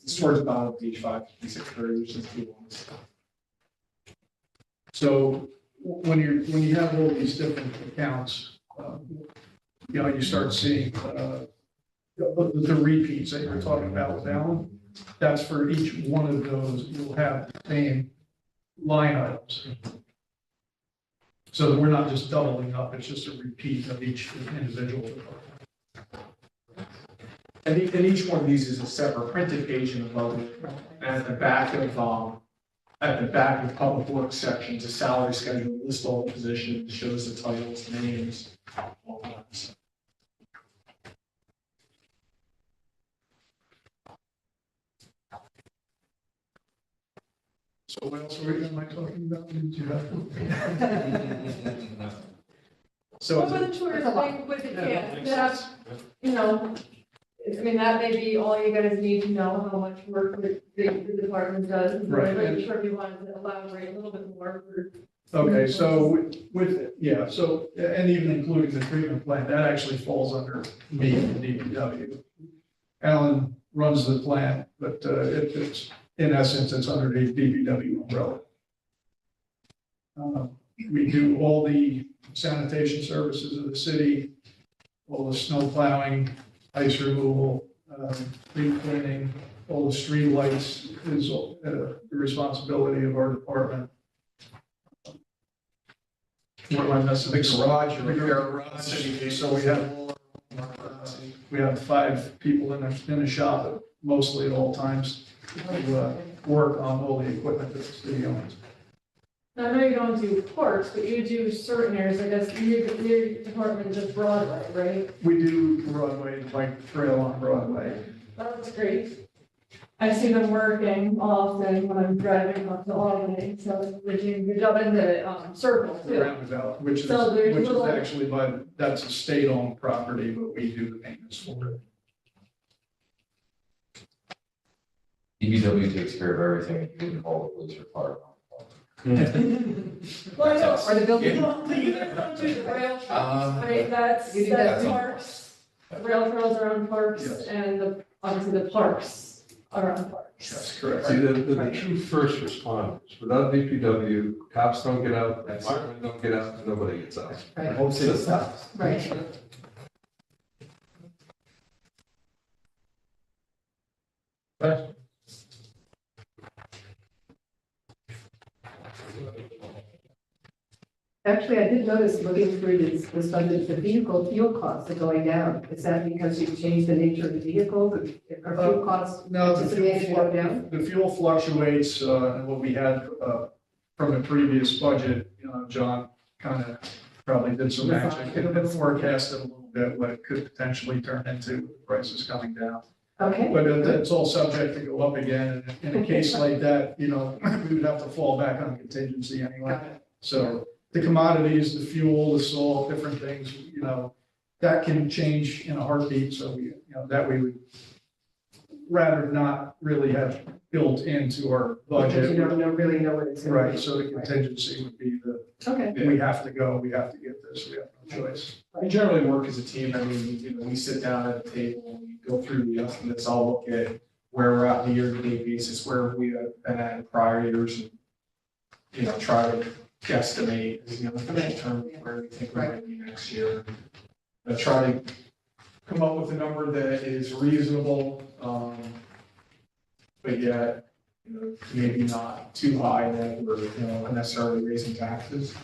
it's towards the bottom of page 5, 5630, which is 2 lines. So when you have all these different accounts, you start seeing the repeats that you're talking about with Alan. That's for each one of those, you'll have the same line items. So that we're not just doubling up, it's just a repeat of each individual department. And each one of these is a separate printed page in the budget. And at the back of public works sections, a salary schedule, list all the positions, shows the titles, names, all that. So what else am I talking about? Did you have? So What it's about the tours, like with the kids, that, I mean, that may be all you guys need to know, how much work the department does. Right. I'm sure you wanted to elaborate a little bit more for. Okay, so so, and even including the treatment plant, that actually falls under me and DPW. Alan runs the plant, but it's, in essence, it's under the DPW umbrella. We do all the sanitation services of the city, all the snow plowing, ice removal, tree cleaning, all the street lights is the responsibility of our department. What am I missing? The garage, your repair Garage. So we have 5 people in the shop, mostly at all times, who work on all the equipment that the city owns. I know you don't do parks, but you do certain areas, I guess, your department does Broadway, right? We do Broadway, the bike trail on Broadway. That's great. I see them working often when I'm driving up to Albany, so they're doing a good job in the circle The too. roundabout, which is So there's little- actually, that's a state-owned property, but we do the maintenance for it. DPW takes care of everything, including all the police or fire. Well, I know, Or the building. you guys don't do the rail trails, right? That's You do that. parks. Rail trails are on parks Yes. and obviously the parks are on parks. That's correct. See, the true first responders, without DPW, cops don't get out, firemen don't get out, nobody gets out. Right. Home city stops. Right. Actually, I did notice looking through this budget, the vehicle fuel costs are going down. Is that because you've changed the nature of the vehicle? Are fuel costs No, anticipated to go down? the fuel fluctuates, and what we had, from the previous budget, John kind of probably did some magic and forecasted a little bit what it could potentially turn into with prices coming down. Okay, But it's all subject to go up again, and in a case like that, we would have to fall back on contingency anyway. got it. So the commodities, the fuel, the salt, different things, that can change in a heartbeat, so that we would rather not really have built into our Because budget. you don't really know what it's going to be. Right, so the contingency would be Okay, we have to go, we have to get this, we have no choice. We generally work as a team. I mean, we sit down at a table, we go through the estimates, I'll look at where we're at in the year-to-date basis, where we have been at in prior years, and, try to guesstimate, determine where we think we're gonna be next year. And try to come up with a number that is reasonable, but yet, maybe not too high that we're, unnecessarily raising taxes.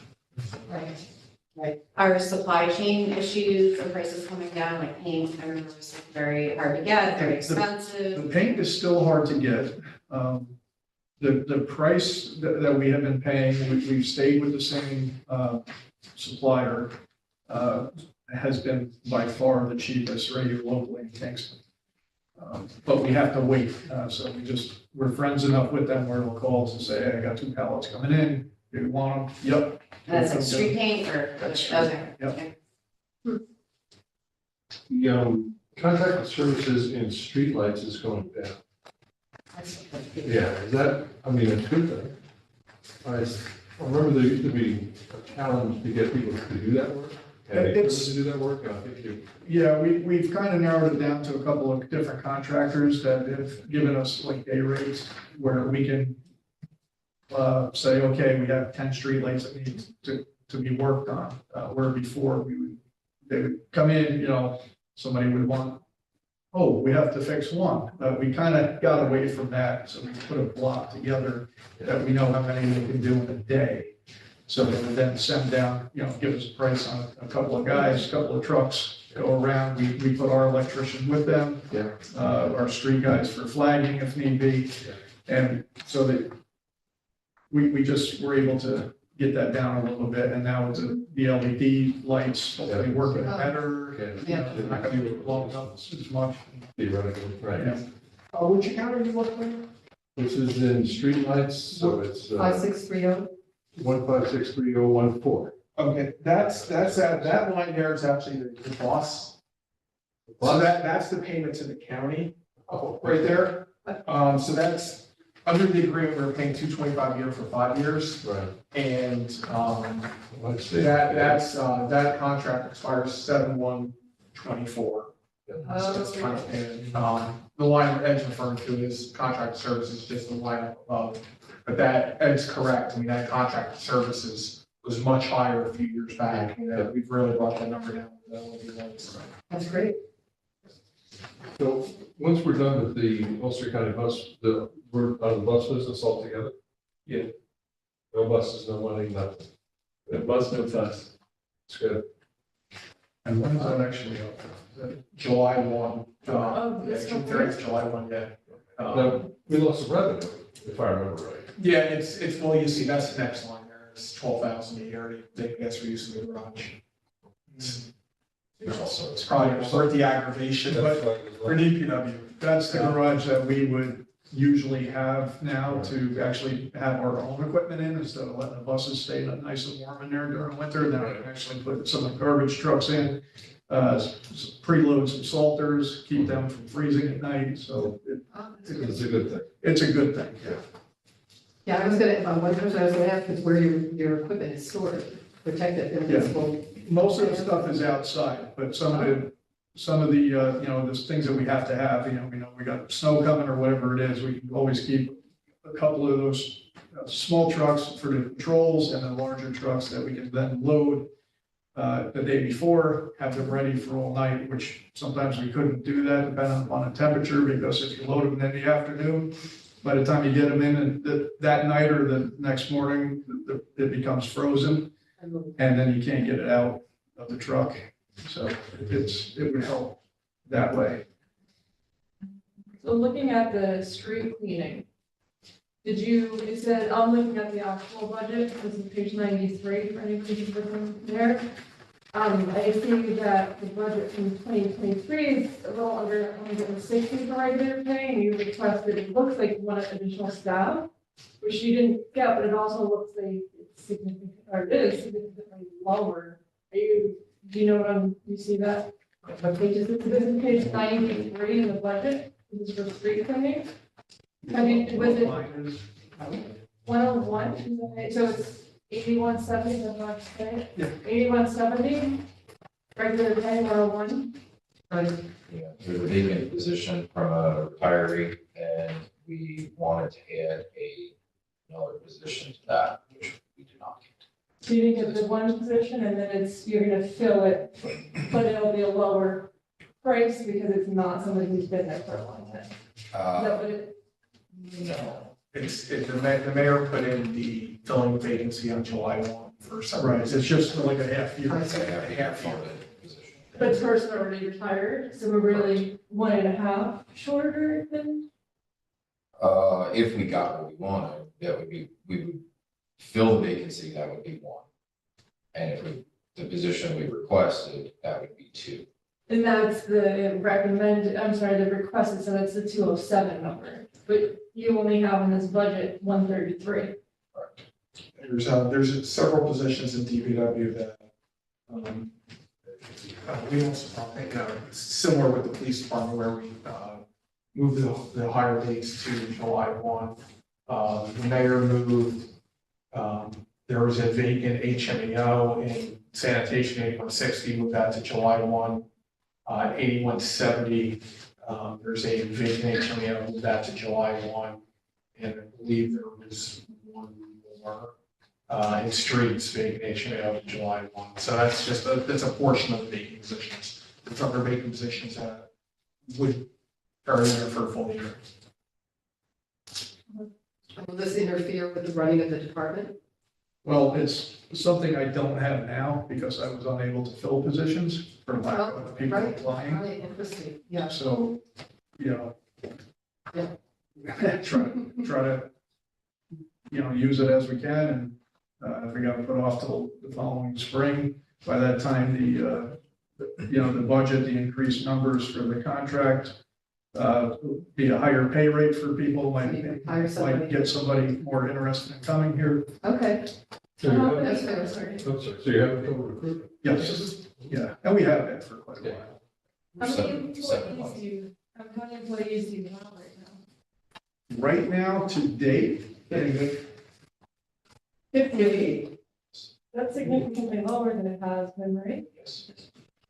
right. Our supply chain issues, the prices coming down, like paint, I remember was very hard to get, very expensive. The paint is still hard to get. The price that we have been paying, we've stayed with the same supplier, has been by far the cheapest right here locally in Kingston. But we have to wait, so we're friends enough with them where we'll call us and say, hey, I got 2 pallets coming in, do you want them? Yep. And that's like street paint or, That's okay. Yep. The contracted services in streetlights is going down. Yeah, is that, it's good thing. I remember there used to be a challenge to get people to do that work. And they couldn't do that work, I think you. Yeah, we've kind of narrowed it down to a couple of different contractors that have given us like day rates where we can say, okay, we have 10 streetlights that need to be worked on, where before they would come in, somebody would want, oh, we have to fix 1. We kind of got away from that, so we put a block together that we know how many we can do in a day. So they would then send down, give us a price on a couple of guys, a couple of trucks, go around. We put our electrician with them. Yeah. Our street guys for flagging if need be. And so that we just were able to get that down a little bit. And now with the LED lights, hopefully working better. Yeah. They're not gonna be blowing up as much. Theoretically, right. Yeah. Which account are you working on? This is in streetlights, so it's 5630? 1563014. Okay, that line there is actually the boss. So that's the payment to the county, right there. So that's, under the agreement, we're paying $225 a year for 5 years. Right. And, Let's see. that contract expires 7/1/24. So it's kind of, the line Ed's referring to is contract services, just the line up above. But that, Ed's correct, I mean, that contract services was much higher a few years back, we've really brought that number down. That's great. So, once we're done with the Ulster County bus, we're out of the bus business altogether? Yeah. No buses, no money, nothing. The bus, no fuss. It's good. And when is that actually up? Is that- July 1, Oh, yeah, this June one. 30th, July 1, yeah. Now, we lost some revenue, if I remember right. Yeah, it's, well, you see, that's the next line there, it's 12,000 a year, they guess for use of the garage. There's also. It's probably worth the aggravation, but for DPW, That's the garage that we would usually have now to actually have our own equipment in instead of letting the buses stay nice and warm in there during winter. Now we can actually put some of the garbage trucks in, preload some salters, keep them from freezing at night. So It's a good thing. it's a good thing. Yeah, I was gonna, one question I was gonna ask is where your equipment is stored, protected invincible. Most of the stuff is outside, but some of the, you know, the things that we have to have, we got snow coming or whatever it is, we can always keep a couple of those small trucks for the patrols and then larger trucks that we can then load the day before, have them ready for all night, which sometimes we couldn't do that depending upon the temperature, because if you load them in the afternoon, by the time you get them in and that night or the next morning, it becomes frozen. And then you can't get it out of the truck. So it would help that way. So looking at the street cleaning, it said, I'm looking at the actual budget, this is page 93, for anybody who's looking there. I see that the budget from 2023 is a little under 160 for regular pay, and you requested, it looks like you want additional staff, which you didn't get, but it also looks like it's significant, or it is significantly lower. Do you know what you see that? What page is it? This is page 93 in the budget, this is for street cleaning. I mean, was it 101, is that right? So it's 8170, that's what I'm saying? Yeah. 8170, regular pay 101. Right. Yeah, there's a vacant position from a retiree, and we wanted to add another position to that, which we did not get. So you get the one position and then you're gonna fill it, but it'll be a lower price because it's not somebody who's been there for a long time. Is that what it? No. The mayor put in the filling vacancy on July 1 for some Right, reason. it's just for like a half year. It's a half funded position. But this person already retired, so we're really 1.5 shorter than, If we got what we wanted, we would fill the vacancy, that would be one. And if the position we requested, that would be two. and that's the the requested, so that's the 207 number. But you only have in this budget 133. There's several positions in DPW that, we also, similar with the police department where we, moved the hire dates to July 1. The mayor moved, there was a vacant HMEO in sanitation, 8160, moved that to July 1. 8170, there's a vacant HMEO, moved that to July 1. And I believe there was one more, in streets, vacant HMEO to July 1. So that's just, that's a portion of the vacant positions. There's other vacant positions that would, are in there for a full year. Will this interfere with the running of the department? Well, it's something I don't have now because I was unable to fill positions for lack of people Right, applying. right, interesting, yeah. So, Yeah. try to, use it as we can, and if we got to put off till the following spring, by that time, the budget, the increased numbers for the contract, be a higher pay rate for people, Hire somebody. might get somebody more interested in coming here. Okay, So you have, that's fair, sorry. I'm sorry, so you have a total recruitment? Yes, yeah, and we have been for quite a while. How many Seven employees months. do you, how many employees do you have right now? Right now, to date, 58. That's significantly lower than it has been, right? Yes.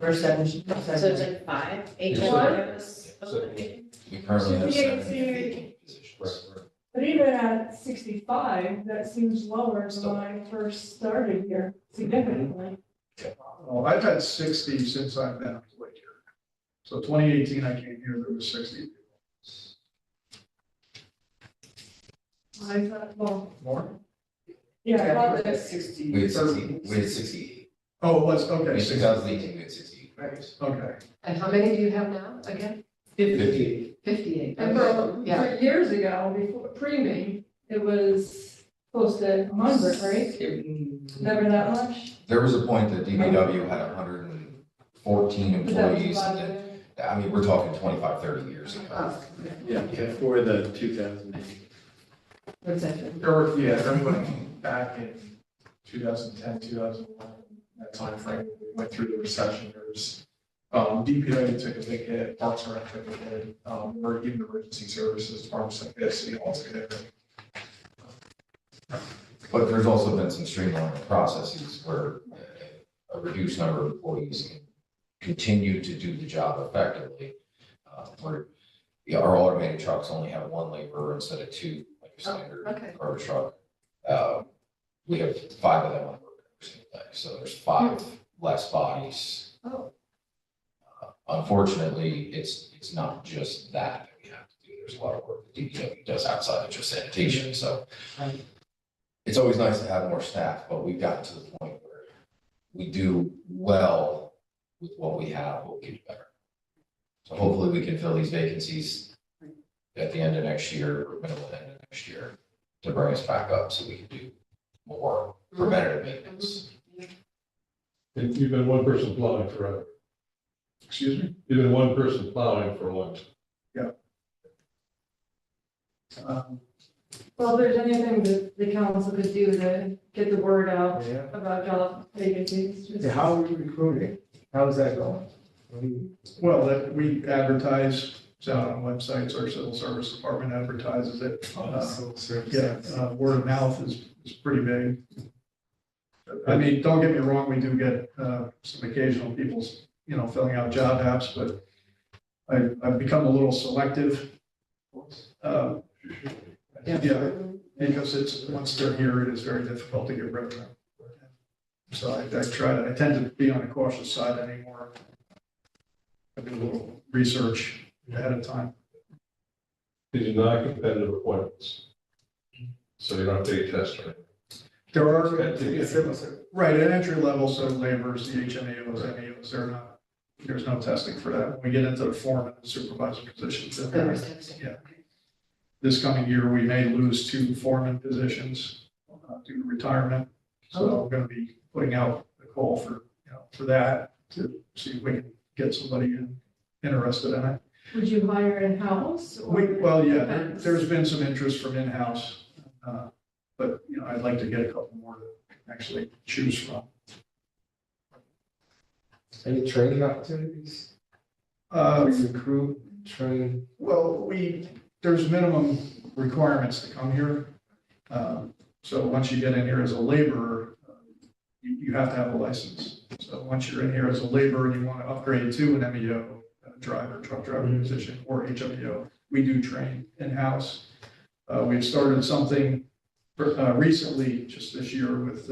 For seven. So it's like five, eight. Yeah. What was open? We currently have Yeah, 70 see- vacant positions. But even at 65, that seems lower than when I first started here, significantly. Well, I've had 60 since I've been employed here. So 2018, I came here, there was 60. I thought, well, More? yeah, I thought that, We had 68. Oh, it was, okay, In 60. 2018, we had 68. Okay. And how many do you have now, again? 58. 58. and Yeah. for years ago, before, pre-me, it was close to 100, right? Never that much? There was a point that DPW had 114 But that was employees, about and then, it. I mean, we're talking 25, 30 years ago. Oh, Yeah, before the 2008. what's that? There were, yeah, everybody back in 2010, 2011, that timeframe, we went through the recession, there was, DPW took a big hit, Parks and Rec took a hit, or even emergency services, departments like this, City Hall took a hit. But there's also been some streamlining processes where a reduced number of employees can continue to do the job effectively. Where, yeah, our automated trucks only have one laborer instead of two, like a standard okay. garbage truck. We have 5 of them on work every single day, so there's 5 less bodies. Oh. Unfortunately, it's not just that we have to do. There's a lot of work that DPW does outside of just sanitation, so. Right. It's always nice to have more staff, but we've gotten to the point where we do well with what we have, but we can do better. So hopefully we can fill these vacancies at the end of next year, or middle of the end of next year, to bring us back up so we can do more preventative maintenance. And you've been one person plowing forever. Excuse me? You've been one person plowing for a long time. Well, if there's anything that the council could do to get the word out Yeah. about job vacancies, just. Yeah, how are we recruiting? How is that going? What do you- Well, that we advertise, it's out on websites, our civil service department advertises it. Civil service. Yeah, word of mouth is pretty big. I mean, don't get me wrong, we do get some occasional people, filling out job apps, but I've become a little selective. Yeah, because it's, once they're here, it is very difficult to get rid of them. So I tend to be on the cautious side anymore. I do a little research ahead of time. These are non-competitive appointments. So you don't have to take a test or anything. There are, Civil service. right, at entry level, so laborers, the HMAOs, MEOs, there's no testing for that. When we get into the foreman and supervisor positions, then There there was is. testing. Yeah. This coming year, we may lose 2 foreman positions due to retirement. So we're gonna be putting out the call for that, to see if we can get somebody interested in it. Would you hire in-house? or- Well, yeah, there's been some interest from in-house, but, I'd like to get a couple more to actually choose from. Any training opportunities? Recruit, train? Well, there's minimum requirements to come here. So once you get in here as a laborer, you have to have a license. So once you're in here as a laborer and you want to upgrade to an MEO, driver, truck driver position, or HMEO, we do train in-house. We've started something recently, just this year, with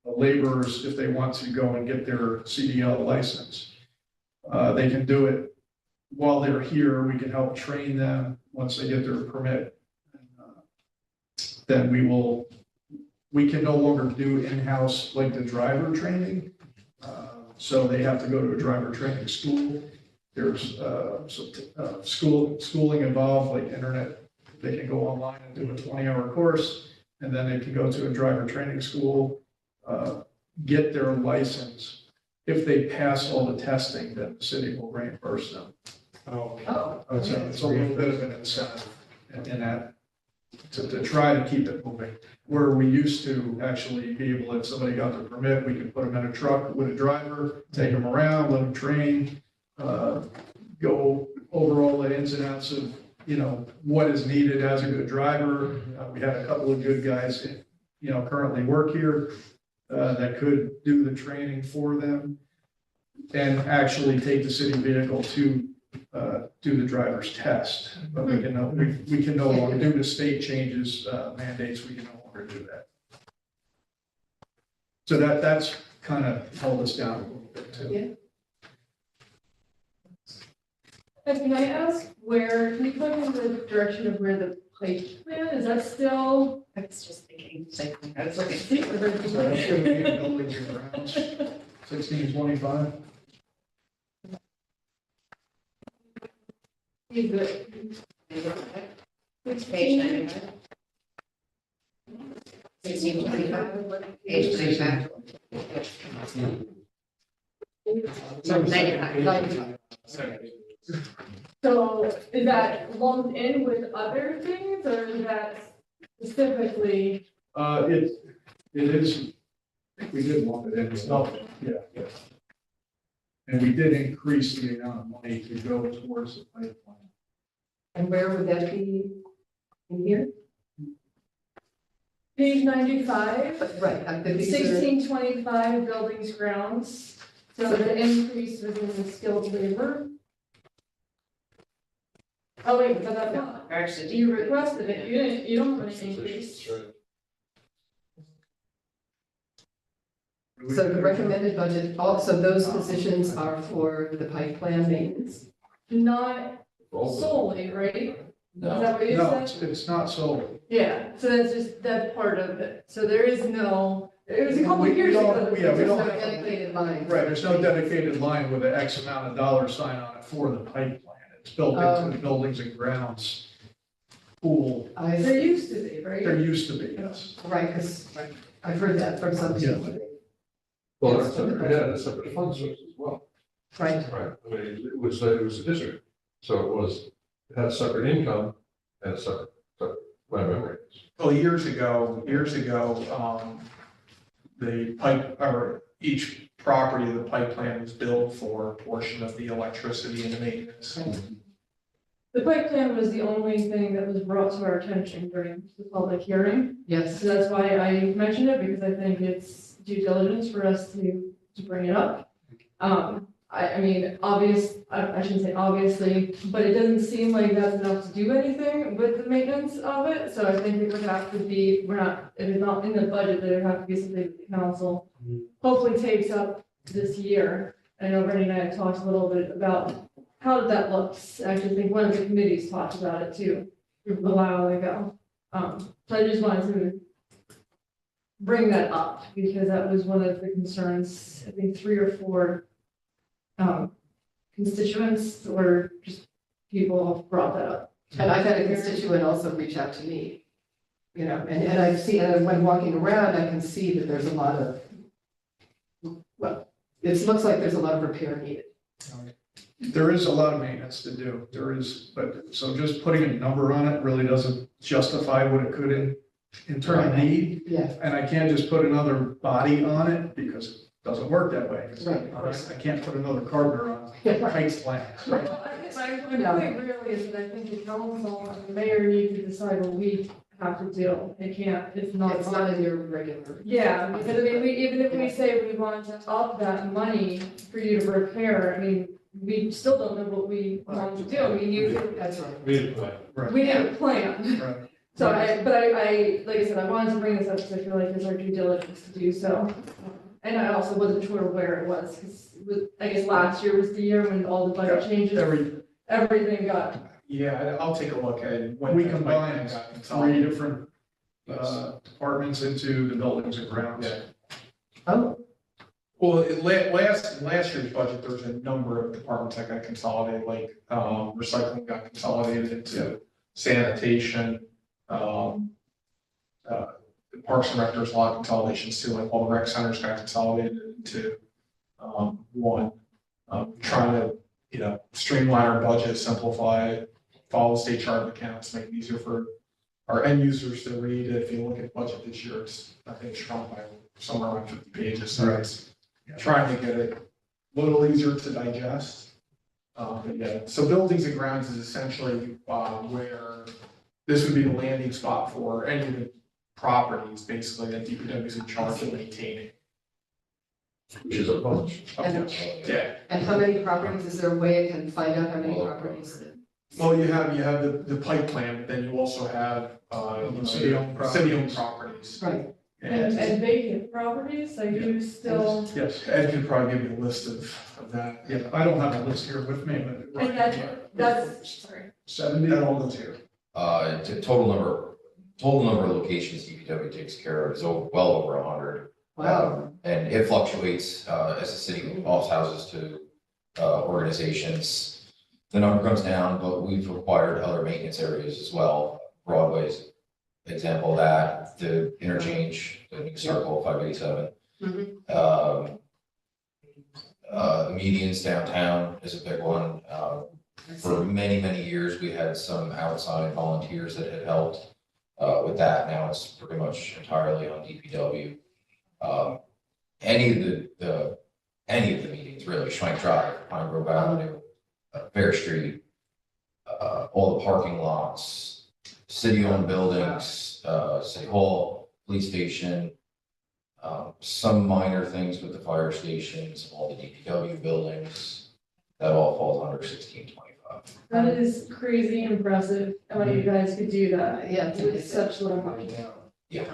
laborers, if they want to go and get their CDL license. They can do it while they're here. We can help train them once they get their permit. Then we can no longer do in-house like the driver training. So they have to go to a driver training school. There's schooling involved, like internet. They can go online and do a 20-hour course, and then they can go to a driver training school, get their license. If they pass all the testing, then the city will reimburse them. Oh. Oh. So it's a little bit of an incentive in that, to try to keep it moving. Where we used to actually be able, if somebody got their permit, we could put them in a truck with a driver, take them around, let them train, go over all the ins and outs of, what is needed as a good driver. We had a couple of good guys, currently work here, that could do the training for them. and actually take the city vehicle to, do the driver's test. But we can no longer, due to state changes, mandates, we can no longer do that. So that's kind of held us down a little bit too. Yeah. And can I ask where, can you look in the direction of where the plate plan, is that still? I was just thinking, like, I was So that's gonna be buildings and grounds, 1625. Is it? Which page 95? 1625, page 95. 95. So is that lumped in with other things, or is that specifically? It is, I think we did lump it in, it's not, yeah. And we did increase the amount of money to go towards the pipeline. And where would that be in here? Page 95, But, right, these are- 1625 buildings grounds, so the increase was in the skilled labor. Oh, wait, but that's not, Actually, you requested it, you don't have any increase. So the recommended budget, also those positions are for the pipe plan maintenance? Not solely, right? Is No, that what you No, said? it's not solely. Yeah, so that's just, that's part of it, so there is no, it was a couple We of years don't- ago. yeah, we There's don't- no dedicated line. Right, there's no dedicated line with an X amount of dollar sign on it for the pipe plan. It's built into the buildings and grounds pool. I There see, used to be, right? There used to be, yes. right, because I've heard that from some people. Well, that's separate, yeah, that's separate fund source as well. Right, Right, I mean, it was a district, so it had a separate income and a separate, my memory is. Well, years ago, the pipe, or each property of the pipe plant was billed for a portion of the electricity and the maintenance. The pipe plan was the only thing that was brought to our attention during the public hearing. yes. So that's why I mentioned it, because I think it's due diligence for us to bring it up. I mean, I shouldn't say obviously, but it doesn't seem like that's enough to do anything with the maintenance of it. So I think it would have to be, if it's not in the budget, then it would have to be something that the council hopefully takes up this year. I know Rennie and I have talked a little bit about how that looks. I actually think one of the committees talked about it too, a while ago. So I just wanted to bring that up, because that was one of the concerns, I think 3 or 4 constituents or just people brought that up. And I've had a constituent also reach out to me, you know, and I've seen, and when walking around, I can see that there's a lot of, well, it looks like there's a lot of repair needed. There is a lot of maintenance to do, there is, but, so just putting a number on it really doesn't justify what it could in turn need. Yeah, And I can't just put another body on it, because it doesn't work that way. Right. I can't put another carpenter on pipe plan. Well, my point really is that I think the council and the mayor need to decide what we have to do. It can't, it's not. it's not in your regular. Yeah, because I mean, even if we say we want to up that money for you to repair, I mean, we still don't know what we want to do. I mean, That's right. we need a plan. Right. So I, like I said, I wanted to bring this up because I feel like it's our due diligence to do so. And I also wasn't sure where it was, because I guess last year was the year when all the budget changes, everything got. Yeah, I'll take a look at it. when We the pipe combined plan got 3 consolidated. different departments into the buildings and grounds. Yeah. Oh, Well, last year's budget, there was a number of departments that got consolidated, like, recycling got consolidated into sanitation. The Parks and Rec, there's a lot of consolidations too, like all the rec centers got consolidated into, one. Trying to, streamline our budget, simplify it, follow state chart of accounts, make it easier for our end users to read. If you look at budget this year, it's, I think, shrunk by somewhere around 50 pages, so it's trying to get it a little easier to digest. But yeah, so buildings and grounds is essentially where this would be the landing spot for any of the properties, basically, that DPW is in charge of maintaining. which is a bunch. And, Yeah. and how many properties, is there a way I can find out how many properties? Well, you have the pipe plant, but then you also have, City-owned properties. city-owned properties. Right, And vacant properties, are you still, Yes, Ed can probably give you a list of that. Yeah, I don't have a list here with me, but. and that's, sorry. 70? That all goes here. Total number of locations DPW takes care of is well over 100. wow, And it fluctuates, as the city offers houses to, organizations. The number comes down, but we've acquired other maintenance areas as well. Broadway's example of that, the interchange, the new circle, 587. Mhm. The medians downtown is a big one. For many, many years, we had some outside volunteers that had helped with that. Now it's pretty much entirely on DPW. Any of the meetings really, Schwank Drive, Pine Grove Avenue, Fair Street, all the parking lots, city-owned buildings, City Hall, police station, some minor things with the fire stations, all the DPW buildings, that all falls under 1625. That is crazy impressive, how you guys could do that yeah. with such little money. Yeah,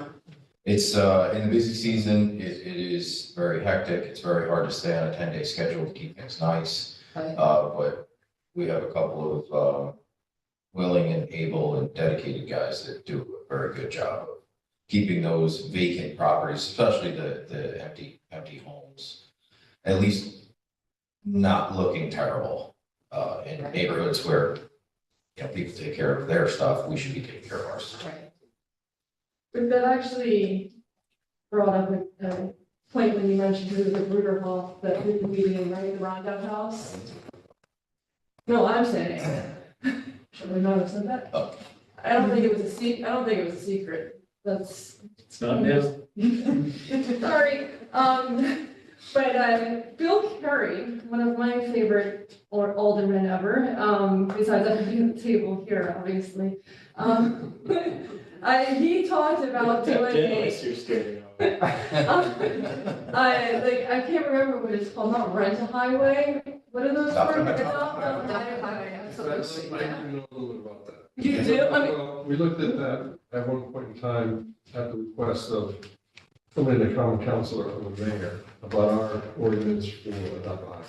it's, in the busy season, it is very hectic. It's very hard to stay on a 10-day schedule to keep things nice. Right. But we have a couple of, willing and able and dedicated guys that do a very good job of keeping those vacant properties, especially the empty homes, at least not looking terrible, in neighborhoods where, people take care of their stuff, we should be taking care of our stuff. Right. But that actually brought up a point when you mentioned who the Bruder Hall, that we meeting, right, the Roundup House. No, I'm saying, should we not have said that? Oh. I don't think it was a secret, that's. It's not now. Sorry, but Bill Curry, one of my favorite aldermen ever, besides everybody at the table here, obviously. He talked about doing I can't remember what it's called, not rent a highway, what are those Adopt a words? highway. Adopt a highway, Absolutely, I yeah. do know a little bit about that. You do, I mean, Well, we looked at that at one point in time at the request of somebody in the common council or the mayor about our ordinance for adopt a highway.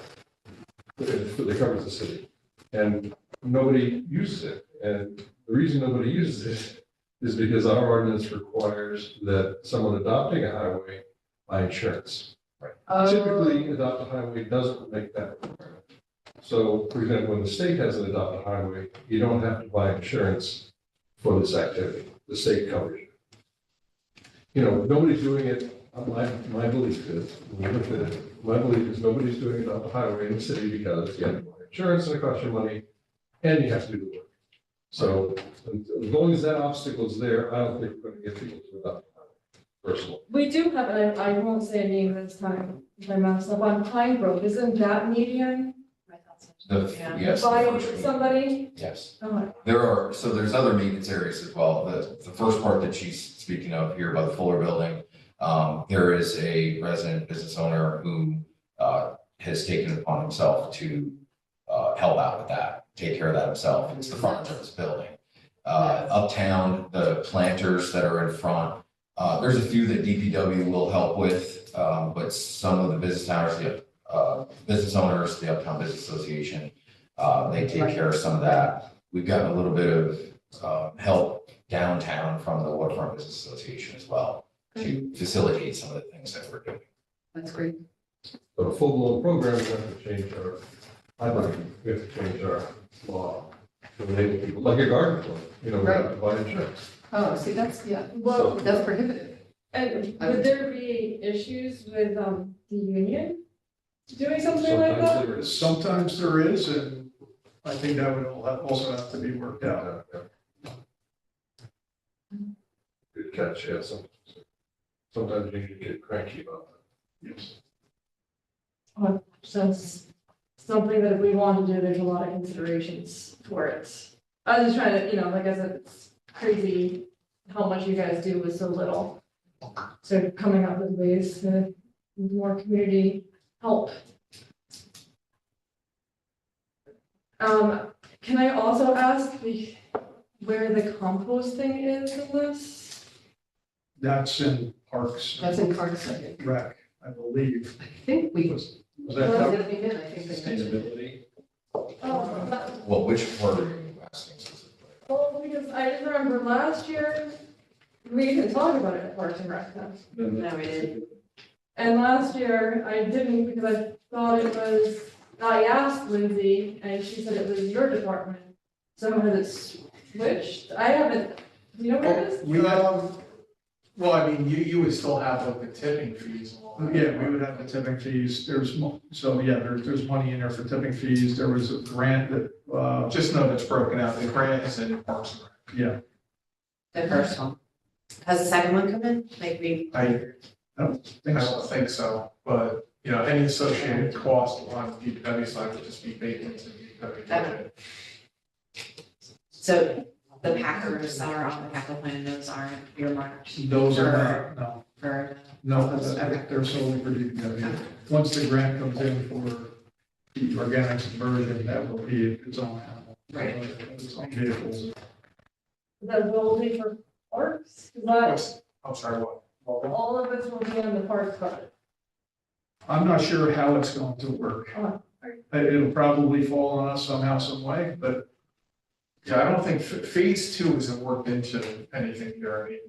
That covers the city. And nobody uses it. And the reason nobody uses it is because our ordinance requires that someone adopting a highway buy insurance. Typically, adopt a highway doesn't make that requirement. So, for example, when the state has an adopt a highway, you don't have to buy insurance for this activity. The state covers you. Nobody's doing it. My belief is, when we look at it, my belief is nobody's doing it on the highway in the city because you have to buy insurance and it costs you money, and you have to do the work. So, as long as that obstacle is there, I don't think we're going to get people to adopt a highway, personally. we do have, and I won't say a name this time, if I mess up, on Pine Grove, isn't that median I thought so. Yeah. Yes. the by first meeting. somebody? Yes. Oh, There's other maintenance areas as well. The first part that she's speaking of here by the Fuller Building, there is a resident business owner who, has taken it upon himself to, help out with that, take care of that himself. It's the front of this building. Uptown, the planters that are in front, there's a few that DPW will help with, but some of the business owners, the Uptown Business Association, they take care of some of that. We've gotten a little bit of help downtown from the Waterfront Business Association as well to facilitate some of the things that we're doing. That's great. But a full-blown program, we have to change we have to change our law to enable people, like a garden club, we have to buy insurance. Oh, see, that's, yeah, well, that's prohibitive. and would there be issues with, the union doing something like Sometimes that? there is. Sometimes there is, and I think that would also have to be worked out. Good catch, yeah, sometimes you can get cranky about that. Yes. So it's something that if we want to do, there's a lot of considerations for it. I was just trying to, like I said, it's crazy how much you guys do with so little. So coming up with ways to more community help. Can I also ask where the composting is in this? That's in Parks That's in Parks, I think. and Rec, I believe. I think we, Was was that that covered? I think they mentioned. Sustainability. Oh, that- Well, which part are you asking specifically? well, because I just remember last year, we can talk about it at Parks and Rec then. No, we didn't. And last year, I didn't because I thought it was, I asked Lindsay and she said it was your department. So has it switched? I haven't, do you know where it is? We, well, I mean, you would still have like the tipping fees. and all that. Yeah, we would have the tipping fees. So yeah, there's money in there for tipping fees. There was a grant that, Just know that's broken out, the grant is in Parks and Rec. yeah, The first one. Has the second one come in? Like we, I think so. don't think so, but, you know, any associated cost on the DPW side would just be baked into the DPW budget. so the Packers that are on the capital plan, those aren't earmarked Those are not, for, no, Okay. they're solely for DPW. Once the grant comes in for the organic conversion, that will be its own animal. Right. Its own vehicles. Is that ability for parks? Is that, What's, I'm sorry, what? all of this will be on the parks budget? I'm not sure how it's going to work. Oh, It'll probably fall on us somehow, some way, but Yeah, I don't think phase two isn't worked into anything here. I mean,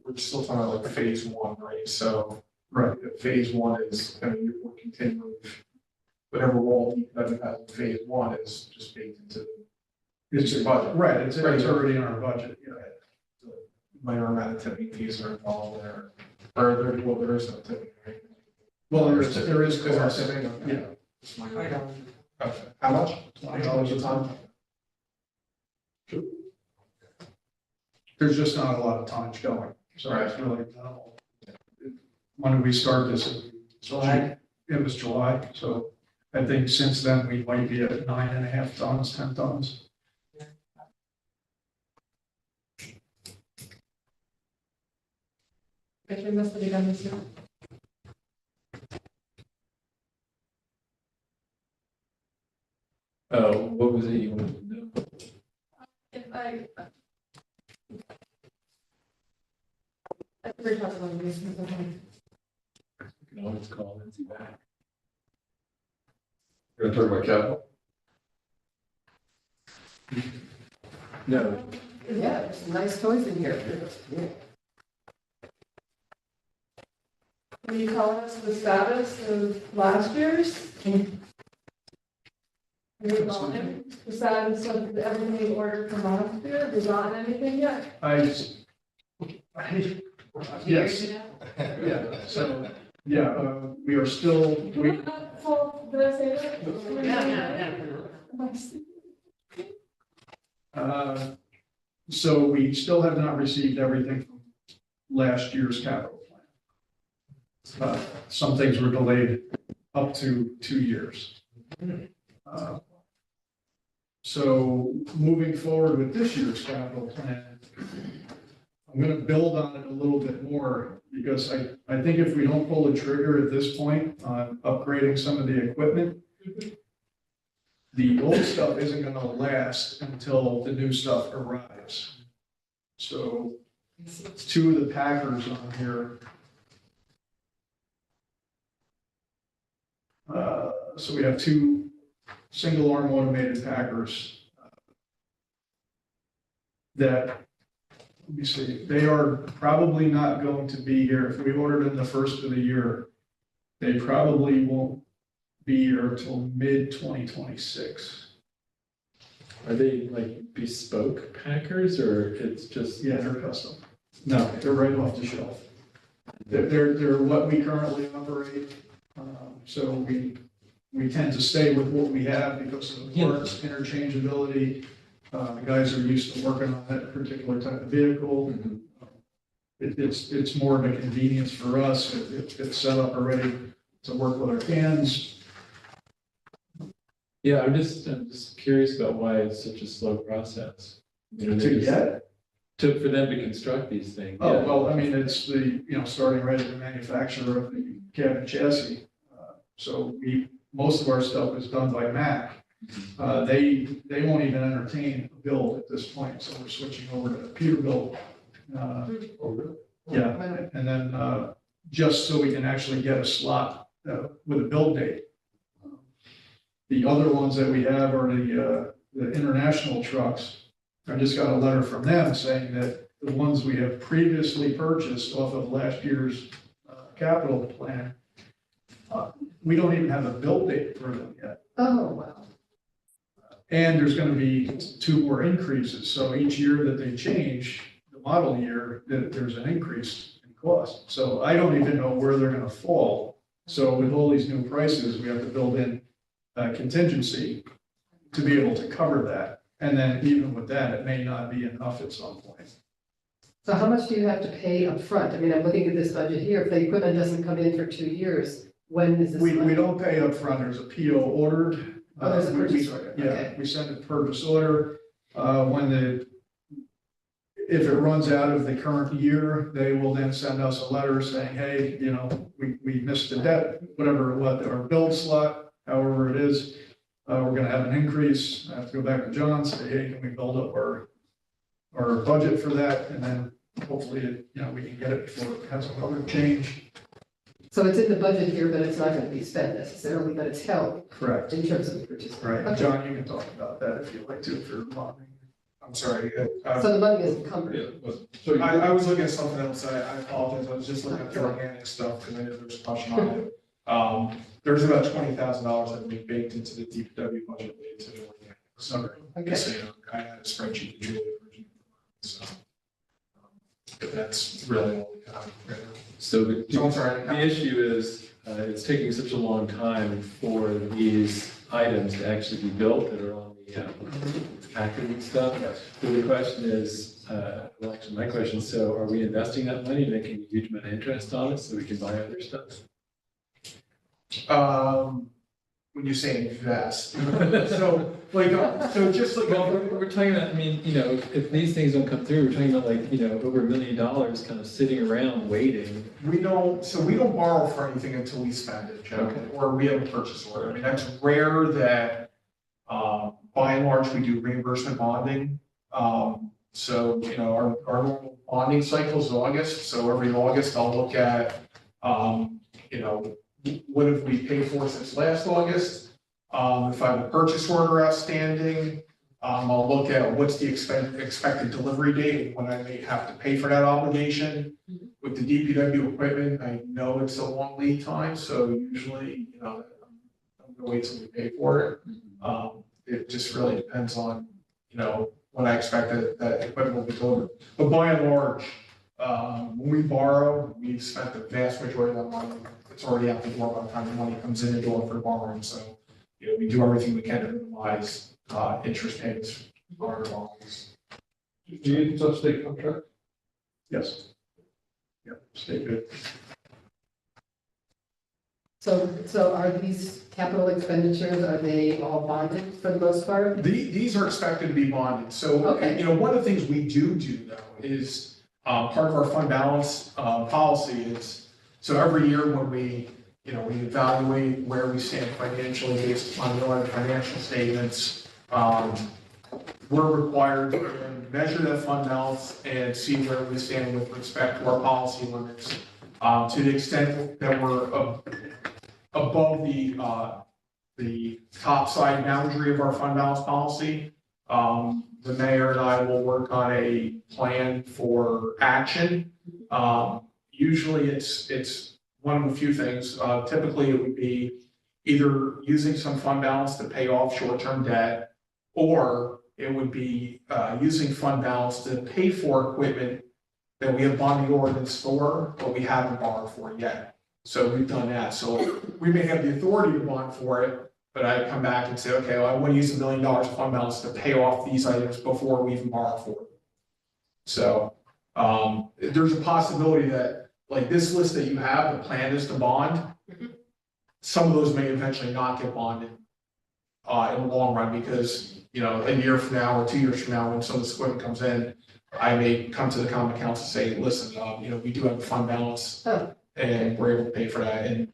we're still talking about like phase one, right? So, right. if phase one is, I mean, we're continuing, whatever role DPW has in phase one is just baked into It's your budget. Right, it's already in our budget, yeah. Minor amount of tipping fees are involved there. Or there, well, there is no tipping, right? Well, there is Because our cost, tipping, yeah. it's minor. Okay. How much? $20 a ton? There's just not a lot of tonnage going, so it's really minimal. When did we start this? July. It was July, so I think since then we might be at 9.5 tons, 10 tons. If we missed it again this year. Oh, what was it you wanted to know? If I could reach out to one of these. You can always call Lindsay back. You're gonna talk about capital? No, Yeah, there's some nice toys in here. Yeah. Can you tell us the status of last year's? Have you gotten the status of everything we ordered from last year? Have you gotten anything yet? Yes, yeah, so, yeah, we are still, So, did I say that? So we still have not received everything from last year's capital plan. Some things were delayed up to 2 years. So moving forward with this year's capital plan, I'm gonna build on it a little bit more because I think if we don't pull the trigger at this point on upgrading some of the equipment, the old stuff isn't gonna last until the new stuff arrives. So two of the Packers on here. So we have two single arm automated Packers that, let me see, they are probably not going to be here. If we ordered them the first of the year, they probably won't be here until mid-2026. are they like bespoke Packers or it's just? Yeah, they're custom. No, they're right off the shelf. They're what we currently operate. So we tend to stay with what we have because of the parts interchangeability. The guys are used to working on that particular type of vehicle. It's more of a convenience for us. It's set up already to work with our hands. Yeah, I'm just curious about why it's such a slow process. You know, To they just- get, for them to construct these things. Oh, Yeah. well, I mean, it's the, starting right at the manufacturer of the cab and chassis. So most of our stuff is done by Mac. They won't even entertain a build at this point, so we're switching over to Peterbilt. Yeah, and then, just so we can actually get a slot, with a build date. The other ones that we have are the international trucks. I just got a letter from them saying that the ones we have previously purchased off of last year's capital plan, we don't even have a build date for them yet. Oh, wow. And there's gonna be 2 more increases, so each year that they change, the model year, there's an increase in cost. So I don't even know where they're gonna fall. So with all these new prices, we have to build in contingency to be able to cover that. And then even with that, it may not be enough at some point. So how much do you have to pay up front? I mean, I'm looking at this budget here. If the equipment doesn't come in for 2 years, when is this? We money? don't pay upfront, there's a PO ordered. Oh, there's a We- purchase order, Yeah, okay. we send a purchase order, if it runs out of the current year, they will then send us a letter saying, hey, we missed the debt, whatever, our build slot, however it is. We're gonna have an increase, I have to go back to John, say, hey, can we build up our budget for that? And then hopefully, we can get it before it has another change. So it's in the budget here, but it's not gonna be spent necessarily, but it's held Correct. in terms of the purchase. Right, Okay. John, you can talk about that if you'd like to for modeling. I'm sorry. So the money is encumbered. So I was looking at something else, I apologize, I was just looking at the organic stuff, because I knew there was a question on it. There's about $20,000 that we baked into the DPW budget related to the organic. So, Okay. just so you know, I had a spreadsheet that Julie originally, so. But that's really all we got. So the, So I'm sorry. the issue is, it's taking such a long time for these items to actually be built that are on the packaging and stuff. So the question is, well, actually, my question, so are we investing that money, making a huge amount of interest on it so we can buy other stuff? When you say invest, so so just like. Well, we're talking about, I mean, if these things don't come through, we're talking about like, over $1 million kind of sitting around waiting. We don't borrow for anything until we spend it, Joe, Okay. or we have a purchase order. I mean, that's rare that, by and large, we do reimbursement bonding. So, our normal bonding cycle is August, so every August I'll look at, what have we paid for since last August? If I have a purchase order outstanding, I'll look at what's the expected delivery date, when I may have to pay for that obligation. With the DPW equipment, I know it's a long lead time, so usually, I'm gonna wait till we pay for it. It just really depends on, when I expect that equipment will be delivered. But by and large, when we borrow, we've spent the vast majority of that money. It's already out the door by the time the money comes in the door for borrowing, so, we do everything we can to minimize, interest payments on our loans. do you use a state contract? Yes. Yeah, stay good. So are these capital expenditures, are they all bonded for the most part? These are expected to be bonded, so, Okay. one of the things we do though is, part of our fund balance, policy is, so every year when we evaluate where we stand financially based on the financial statements, we're required to measure that fund balance and see where we stand with respect to our policy limits. To the extent that we're above the top side boundary of our fund balance policy, the mayor and I will work on a plan for action. Usually it's one of a few things. Typically it would be either using some fund balance to pay off short-term debt, or it would be using fund balance to pay for equipment that we have bonding ordinance for, but we haven't borrowed for yet. So we've done that. So we may have the authority to bond for it, but I come back and say, okay, well, I want to use $1 million of fund balance to pay off these items before we even borrow for them. So there's a possibility that, like this list that you have, the plan is to bond. Some of those may eventually not get bonded in the long run because, a year from now or 2 years from now, when some of this equipment comes in, I may come to the common council and say, listen, we do have a fund balance. Oh. And we're able to pay for that, and,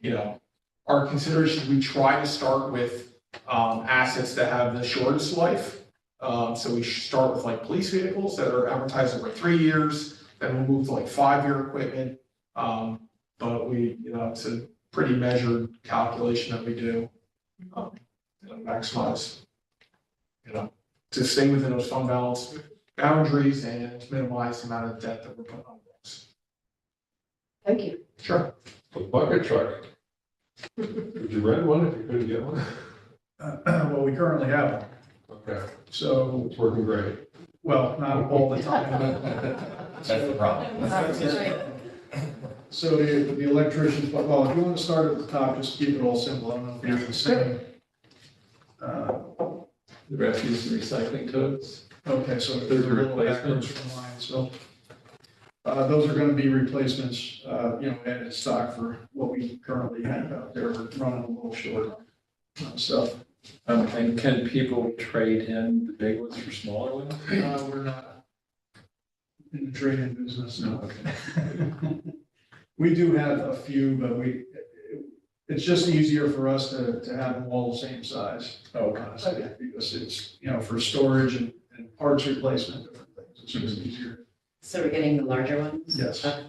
our consideration, we try to start with, assets that have the shortest life. So we start with like police vehicles that are amortized over 3 years, then we'll move to like 5-year equipment. But it's a pretty measured calculation that we do. Maximize, to stay within those fund balance boundaries and to minimize the amount of debt that we're putting on books. Thank you. Sure. A bucket truck. Would you rent one if you couldn't get one? Well, we currently have one, Okay, so, it's working great. well, not all the time. That's the problem. So the electricians, well, if you want to start at the top, just keep it all simple, I don't know if you're the same. The refuse and recycling totes. Okay, so Those there's a are little replacements. backwards from mine, so. Those are gonna be replacements, added stock for what we currently have out there, we're running a little short on stuff. And can people trade in the big ones for smaller ones? We're not in the trade-in business, no. Okay. We do have a few, but it's just easier for us to have them all the same size. Honestly, because it's, for storage and parts replacement, different things, it's just easier. So we're getting the larger ones? Yes. Okay.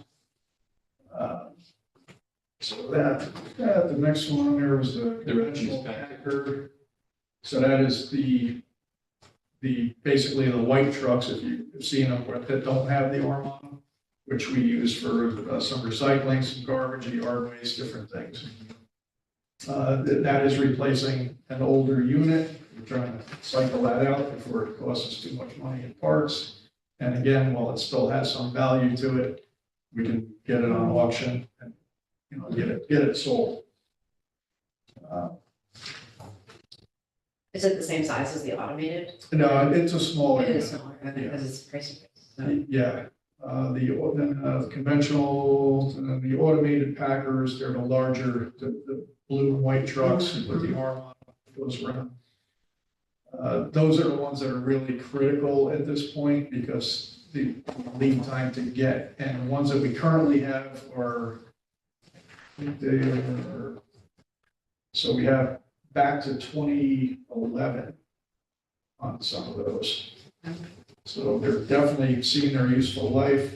So the next one, there was the dimensional packer. So that is the basically the white trucks, if you've seen them, that don't have the arm on them, which we use for some recycling, some garbage, yard waste, different things. That is replacing an older unit. We're trying to cycle that out before it costs us too much money in parts. And again, while it still has some value to it, we can get it on auction and, get it sold. Is it the same size as the automated? No, it's a smaller. It is smaller, because it's pricey. So- Yeah, the conventional, and then the automated packers, they're the larger, the blue and white trucks with the arm on, goes around. Those are the ones that are really critical at this point because the lead time to get, and the ones that we currently have are, I think they are, so we have back to 2011 on some of those. So they're definitely seeing their useful life.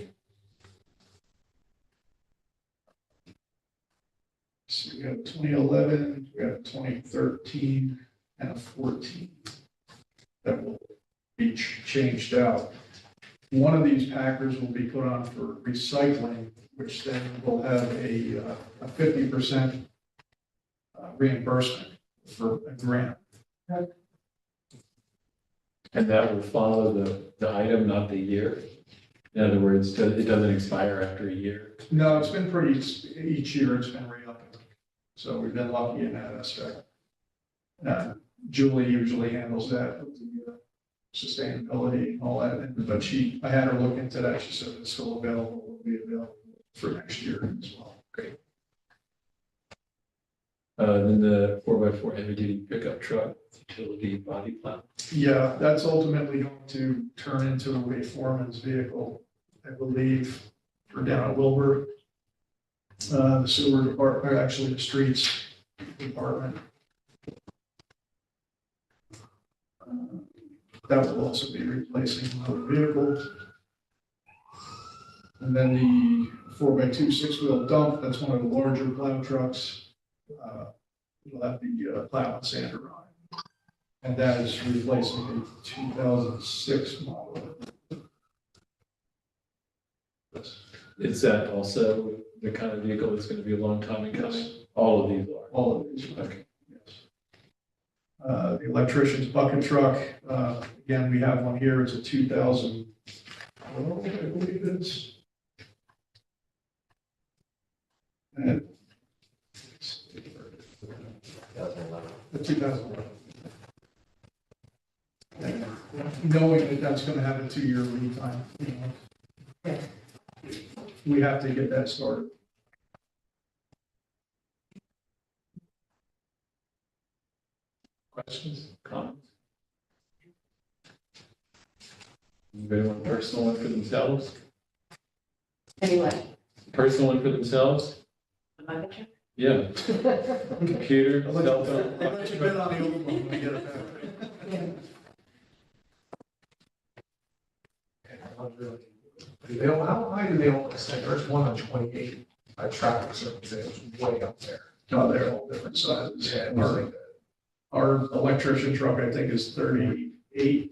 So we have 2011, we have 2013, and a 14 that will be changed out. One of these packers will be put on for recycling, which then will have a 50% reimbursement for a grant. And that will follow the item, not the year? In other words, it doesn't expire after a year? No, it's been pretty, each year it's been re-upping. So we've been lucky in that aspect. Julie usually handles that, with the sustainability and all that, but I had her look into that, she said it's still available, will be available for next year as well. Great. Then the 4x4 heavy duty pickup truck, utility body plow. Yeah, that's ultimately going to turn into a foreman's vehicle, I believe, for down at Wilbur. The sewer department, or actually the streets department. That will also be replacing another vehicle. And then the 4x2 6-wheel dump, that's one of the larger plow trucks. We'll have the plow and sander on it. And that is replacing a 2006 model. Is that also the kind of vehicle that's going to be a long time in coming? All of these are? All of these. Okay. Yes. The electrician's bucket truck, again, we have one here, it's a 2000, I believe it is. And the 2011. And knowing that that's gonna have a 2-year lead time, we have to get that started. Questions, comments? Anybody want a personal one for themselves? Anyway, Personal one for themselves? my picture? Yeah. Computer, I'll let cell you phone. I'll let you bid on the old one when we get it back. How high do they all say? There's one on 28, I traffic circles, it's way up there. No, they're all different sizes. Our electrician truck, I think, is 38,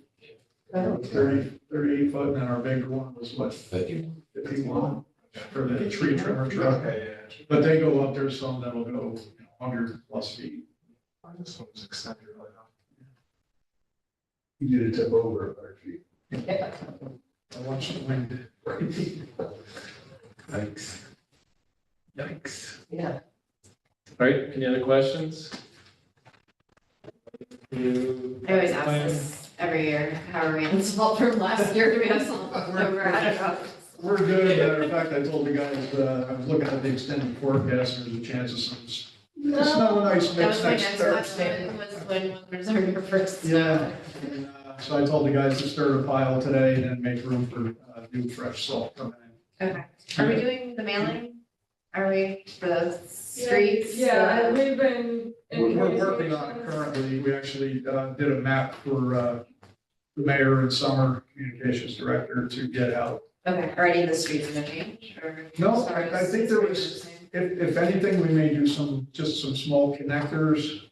38 foot, and our bigger one was what, 51 for the tree trimmer truck. But they go up, there's some that'll go 100 plus feet. This one was extended really high. You did it tip over 100 feet. I watched the wind. Yikes. Yikes. Yeah. All right, any other questions? I always ask this every year, how are we on salt from last year? Do we have salt left over? I don't know. We're good. Matter of fact, I told the guys, I was looking at the extended forecast, and there's a chance of some snow and ice That was mix my next next Thursday. question, was when was our first Yeah. snow? And, so I told the guys to stir a pile today and then make room for new fresh salt coming in. Okay, are we doing the mailing? Are we for the streets? Yeah, and we've been. in We're working on it currently. We actually did a map for the mayor and summer communications director to get out. Okay, already the streets gonna change, or? No, I think there was, if anything, we may do just some small connectors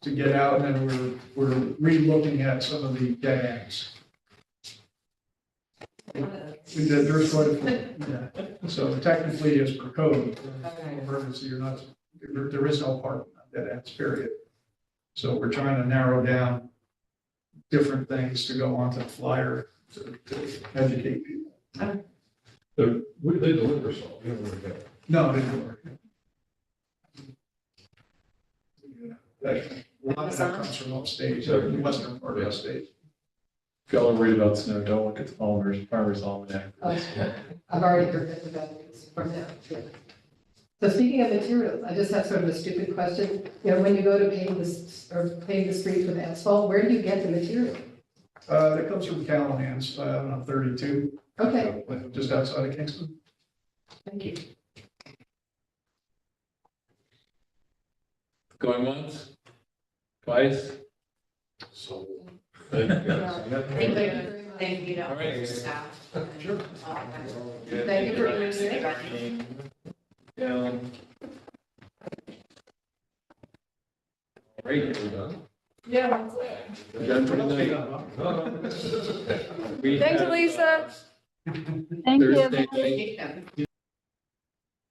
to get out, and then we're re-looking at some of the dead ends. We did, there's quite a few, yeah. So technically, as per code, emergency, you're not, there is no parking on dead ends, period. So we're trying to narrow down different things to go onto the flyer to educate people. We did deliver salt, we didn't really get it. No, it didn't work. A lot of that comes from upstate, the western part of the state. If y'all are worried about snow, don't look at the farmer's almanac. I've already heard that about this from them. Yeah. So speaking of materials, I just have sort of a stupid question. You know, when you go to paving this, or paving the streets with asphalt, where do you get the material? That comes from Callahan's, on 32. Okay, Just outside of Kingston. thank you. Going once? Twice? So. Thank you, thank you to all All right. your staff. Sure. Thank you for your understanding. Yeah. All right, we're done. Yeah, that's it. We're done for tonight. We Thanks, have, Elisa. Thursday night. Thank you.